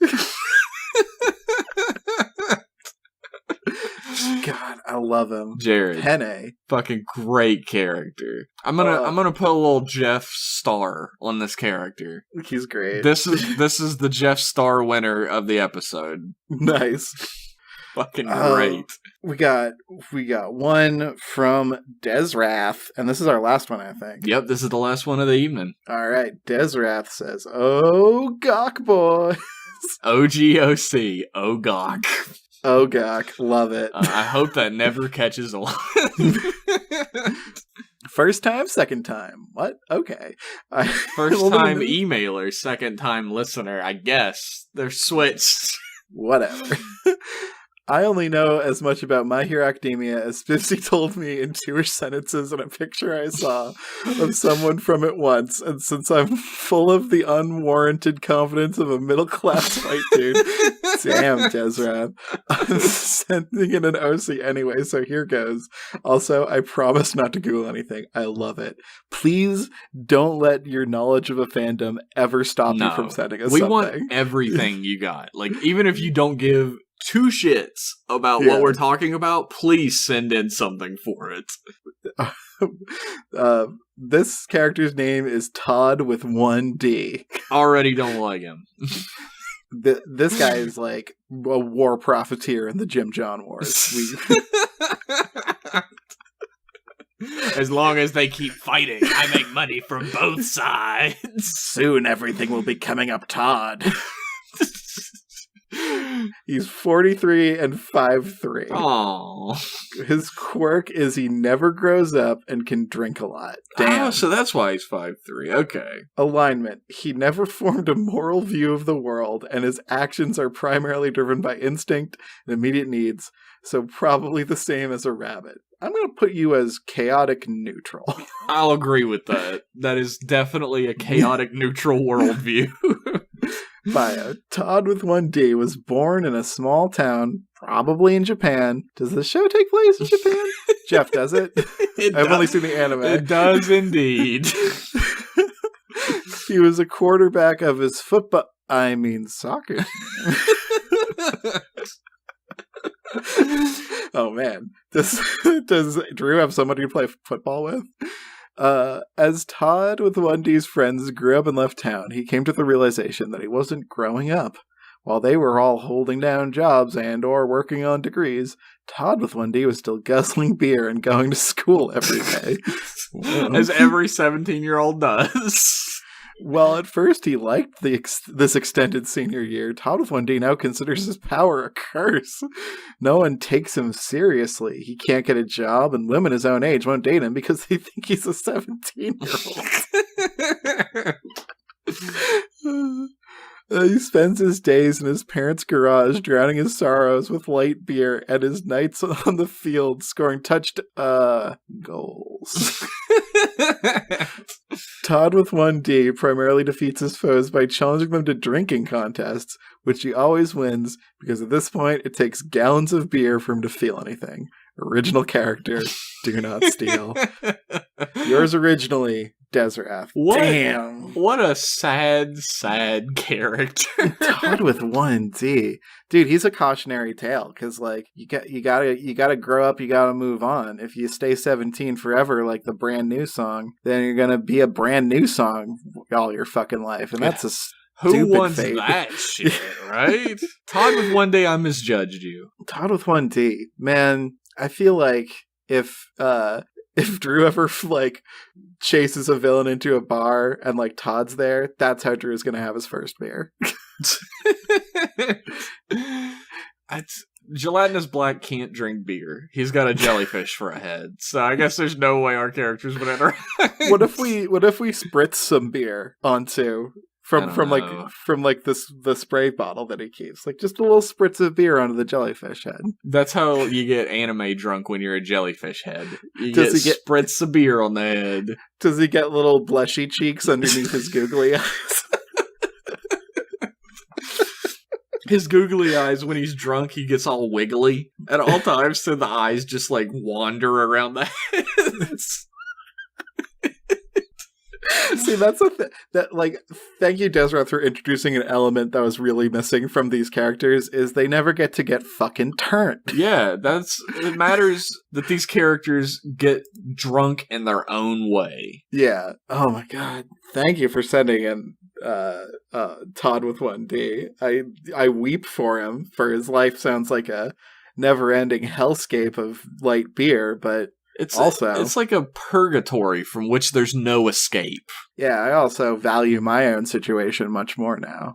God, I love him. Jared. Penne. Fucking great character. I'm gonna put a little Jeff Star on this character. He's great. This is the Jeff Star winner of the episode. Nice. Fucking great. We got one from Desrath, and this is our last one, I think. Yep, this is the last one of the evening. All right, Desrath says, "Oh, Gawk boys." OGOC, oh Gawk. Oh, Gawk, love it. I hope that never catches on. First time, second time. What? Okay. First time emailer, second time listener, I guess. They're switched. Whatever. I only know as much about My Hero Academia as Spipsy told me in 2 sentences in a picture I saw of someone from it once, and since I'm full of the unwarranted confidence of a middle-class white dude, damn, Desrath, I'm sending in an OC anyway, so here goes. Also, I promise not to Google anything. I love it. Please don't let your knowledge of a fandom ever stop you from sending us something. We want everything you got. Like, even if you don't give 2 shits about what we're talking about, please send in something for it. This character's name is Todd with 1 D. Already don't like him. This guy is like a war profiteer in the Jim John Wars. As long as they keep fighting, I make money from both sides. Soon everything will be coming up Todd. He's 43 and 5'3". Aww. His quirk is he never grows up and can drink a lot. Damn. Oh, so that's why he's 5'3". Okay. Alignment. He never formed a moral view of the world, and his actions are primarily driven by instinct and immediate needs, so probably the same as a rabbit. I'm going to put you as chaotic neutral. I'll agree with that. That is definitely a chaotic neutral worldview. Bio. Todd with 1 D was born in a small town, probably in Japan. Does the show take place in Japan? Jeff, does it? I've only seen the anime. It does indeed. He was a quarterback of his soccer. Oh man. Does Drew have somebody to play football with? As Todd with 1D's friends grew up and left town, he came to the realization that he wasn't growing up. While they were all holding down jobs and or working on degrees, Todd with 1D was still guzzling beer and going to school every day. As every 17-year-old does. Well, at first he liked this extended senior year. Todd with 1D now considers his power a curse. No one takes him seriously. He can't get a job, and women his own age won't date him because they think he's a 17-year-old. He spends his days in his parents' garage, drowning his sorrows with light beer, and his nights on the field scoring goals. Todd with 1D primarily defeats his foes by challenging them to drinking contests, which he always wins, because at this point it takes gallons of beer for him to feel anything. Original character, do not steal. Yours originally, Desrath. Damn. What a sad character. Todd with 1D. Dude, he's a cautionary tale, because like you gotta grow up, you gotta move on. If you stay 17 forever, like the Brand New song, then you're gonna be a brand new song all your fucking life. And that's a who wants fate. That shit, right? Todd with 1D, I misjudged you. Todd with 1D. Man, I feel like if Drew ever like chases a villain into a bar and like Todd's there, that's how Drew's gonna have his first beer. Gelatinous Black can't drink beer. He's got a jellyfish for a head, so I guess there's no way our characters would interact. What if we spritz some beer onto from the spray bottle that he keeps, like just a little spritz of beer onto the jellyfish head. That's how you get anime drunk when you're a jellyfish head. You get spritz of beer on the head. Does he get little blushy cheeks underneath his googly eyes? His googly eyes, when he's drunk, he gets all wiggly at all times, so the eyes just like wander around the heads. See, that's thank you, Desra, for introducing an element that was really missing from these characters, is they never get to get fucking turned. Yeah, it matters that these characters get drunk in their own way. Yeah. Oh my god. Thank you for sending in Todd with 1D. I weep for him, for his life sounds like a never-ending hellscape of light beer, but it's like a purgatory from which there's no escape. Yeah, I also value my own situation much more now.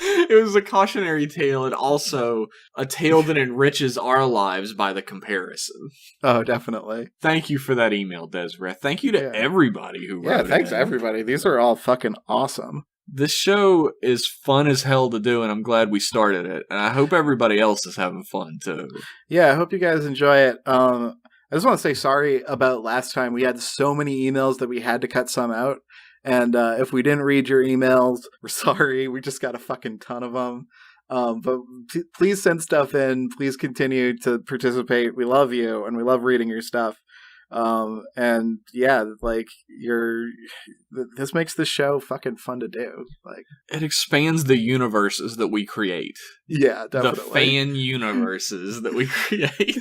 It was a cautionary tale, and also a tale that enriches our lives by the comparison. Oh, definitely. Thank you for that email, Desiree. Thank you to everybody who wrote it. Yeah, thanks to everybody. These are all fucking awesome. This show is fun as hell to do, and I'm glad we started it. And I hope everybody else is having fun, too. Yeah, I hope you guys enjoy it. I just want to say sorry about last time. We had so many emails that we had to cut some out. And if we didn't read your emails, we're sorry. We just got a fucking ton of them. But please send stuff in. Please continue to participate. We love you, and we love reading your stuff. And yeah, like this makes the show fucking fun to do. Like, it expands the universes that we create. Yeah, definitely. The fan universes that we create.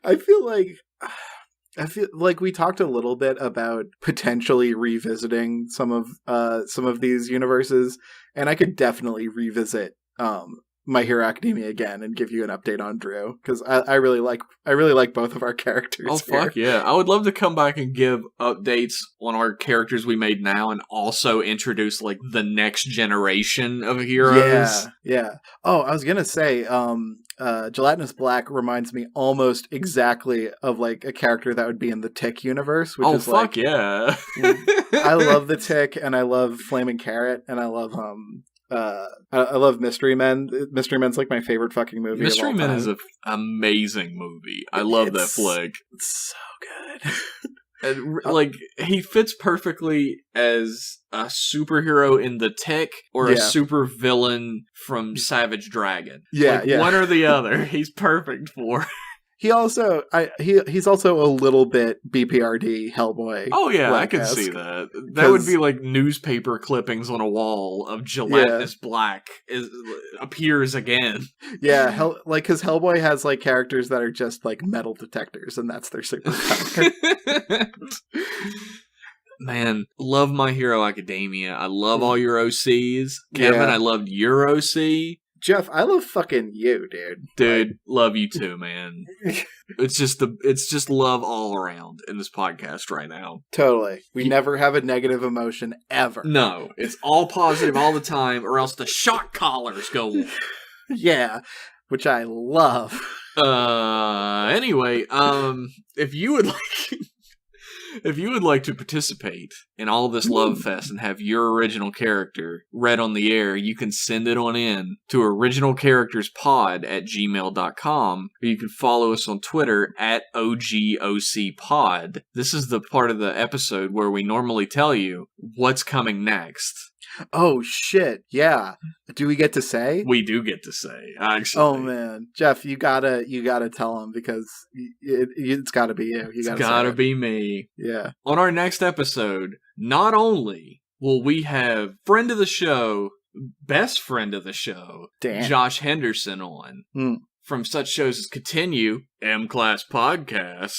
I feel like we talked a little bit about potentially revisiting some of these universes, and I could definitely revisit My Hero Academia again and give you an update on Drew, because I really like both of our characters. Oh fuck yeah! I would love to come back and give updates on our characters we made now, and also introduce like the next generation of heroes. Yeah. Oh, I was gonna say, Gelatinous Black reminds me almost exactly of like a character that would be in the Tick universe. Which is fuck yeah! I love the Tick, and I love Flaming Carrot, and I love I love Mystery Men. Mystery Men's like my favorite fucking movie. Mystery Men is an amazing movie. I love that flick. It's so good. And like, he fits perfectly as a superhero in The Tick or a super villain from Savage Dragon. One or the other. He's perfect for. He also, he's also a little bit BPRD Hellboy. Oh yeah, I can see that. That would be like newspaper clippings on a wall of Gelatinous Black appears again. Yeah, because Hellboy has like characters that are just like metal detectors, and that's their superpower. Man, love My Hero Academia. I love all your OCs. Kevin, I loved your OC. Jeff, I love fucking you, dude. Dude, love you too, man. It's just love all around in this podcast right now. Totally. We never have a negative emotion ever. No, it's all positive all the time, or else the shock collars go on. Yeah, which I love. Anyway, if you would like to participate in all this love fest and have your original character read on the air, you can send it on in to originalcharacterspod@gmail.com, or you can follow us on Twitter @OGOCpod. This is the part of the episode where we normally tell you what's coming next. Oh shit! Yeah, do we get to say? We do get to say. Actually. Oh man, Jeff, you gotta tell him, because it's gotta be you. It's gotta be me. Yeah. On our next episode, not only will we have friend of the show, best friend of the show, Josh Henderson on from such shows as Continue, M-Class Podcast.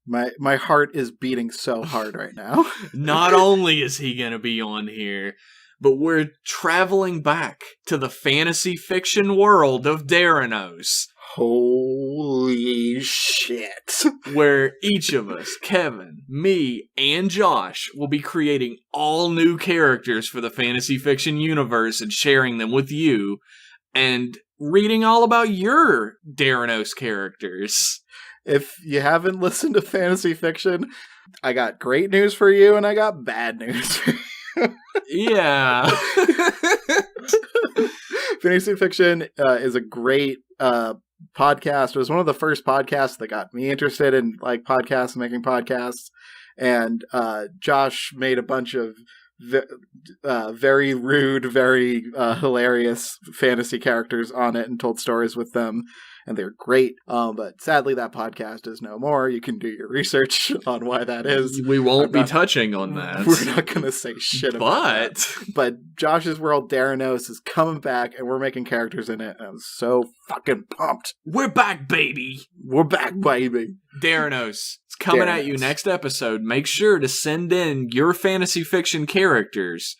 My heart is beating so hard right now. Not only is he gonna be on here, but we're traveling back to the fantasy fiction world of Deranos. Holy shit. Where each of us, Kevin, me, and Josh, will be creating all new characters for the fantasy fiction universe and sharing them with you, and reading all about your Deranos characters. If you haven't listened to fantasy fiction, I got great news for you, and I got bad news for you. Yeah. Fantasy Fiction is a great podcast. It was one of the first podcasts that got me interested in like podcasts and making podcasts. And Josh made a bunch of very rude, very hilarious fantasy characters on it and told stories with them. And they're great. But sadly, that podcast is no more. You can do your research on why that is. We won't be touching on that. We're not going to say shit about that. But Josh's World, Theranos, is coming back, and we're making characters in it. And I'm so fucking pumped. We're back, baby. We're back, baby. Theranos. It's coming at you next episode. Make sure to send in your fantasy fiction characters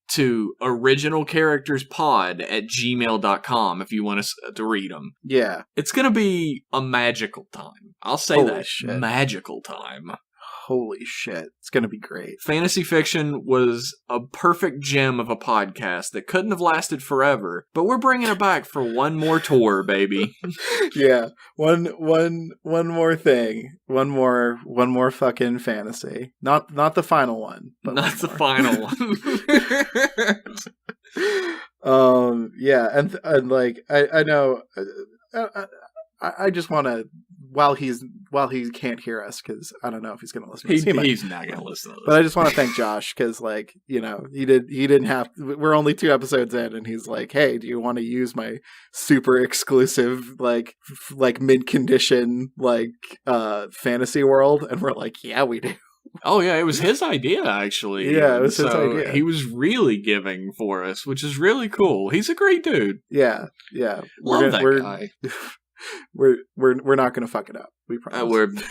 to originalcharacterspod@gmail.com if you want us to read them. Yeah. It's going to be a magical time. I'll say Holy that. Shit. Magical time. Holy shit. It's going to be great. Fantasy Fiction was a perfect gem of a podcast that couldn't have lasted forever, but we're bringing it back for one more tour, baby. Yeah. One more thing. One more fucking fantasy. Not the final one. But not the final one. Yeah, and like I know I just want to while he can't hear us, because I don't know if he's going to listen to us. He's not going to listen to us. But I just want to thank Josh, because like, you know, he didn't have, we're only 2 episodes in, and he's like, hey, do you want to use my super exclusive like mid-condition like fantasy world? And we're like, yeah, we do. Oh yeah, it was his idea actually. Yeah, it was his idea. He was really giving for us, which is really cool. He's a great dude. Yeah. Love that guy. We're not gonna fuck it up. We promise.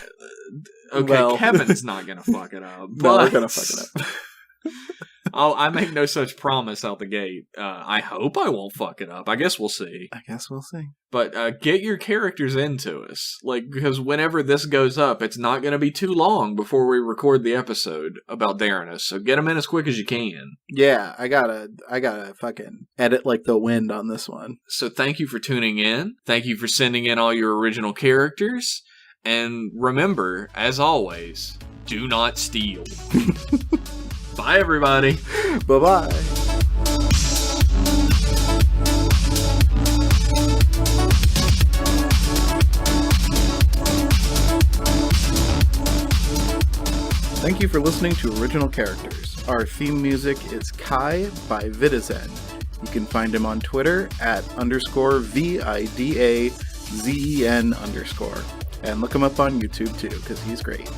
Kevin's not gonna fuck it up. No, we're gonna fuck it up. I make no such promise out the gate. I hope I won't fuck it up. I guess we'll see. But get your characters into us, because whenever this goes up, it's not going to be too long before we record the episode about Theranos. So get them in as quick as you can. Yeah, I gotta fucking edit like the wind on this one. So thank you for tuning in. Thank you for sending in all your original characters. And remember, as always, do not steal. Bye, everybody. Bye-bye. Thank you for listening to Original Characters. Our theme music is Kai by Vidazen. You can find him on Twitter at _VIDAZEN_. And look him up on YouTube too, because he's great.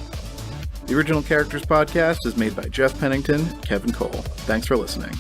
The Original Characters podcast is made by Jeff Pennington, Kevin Cole. Thanks for listening.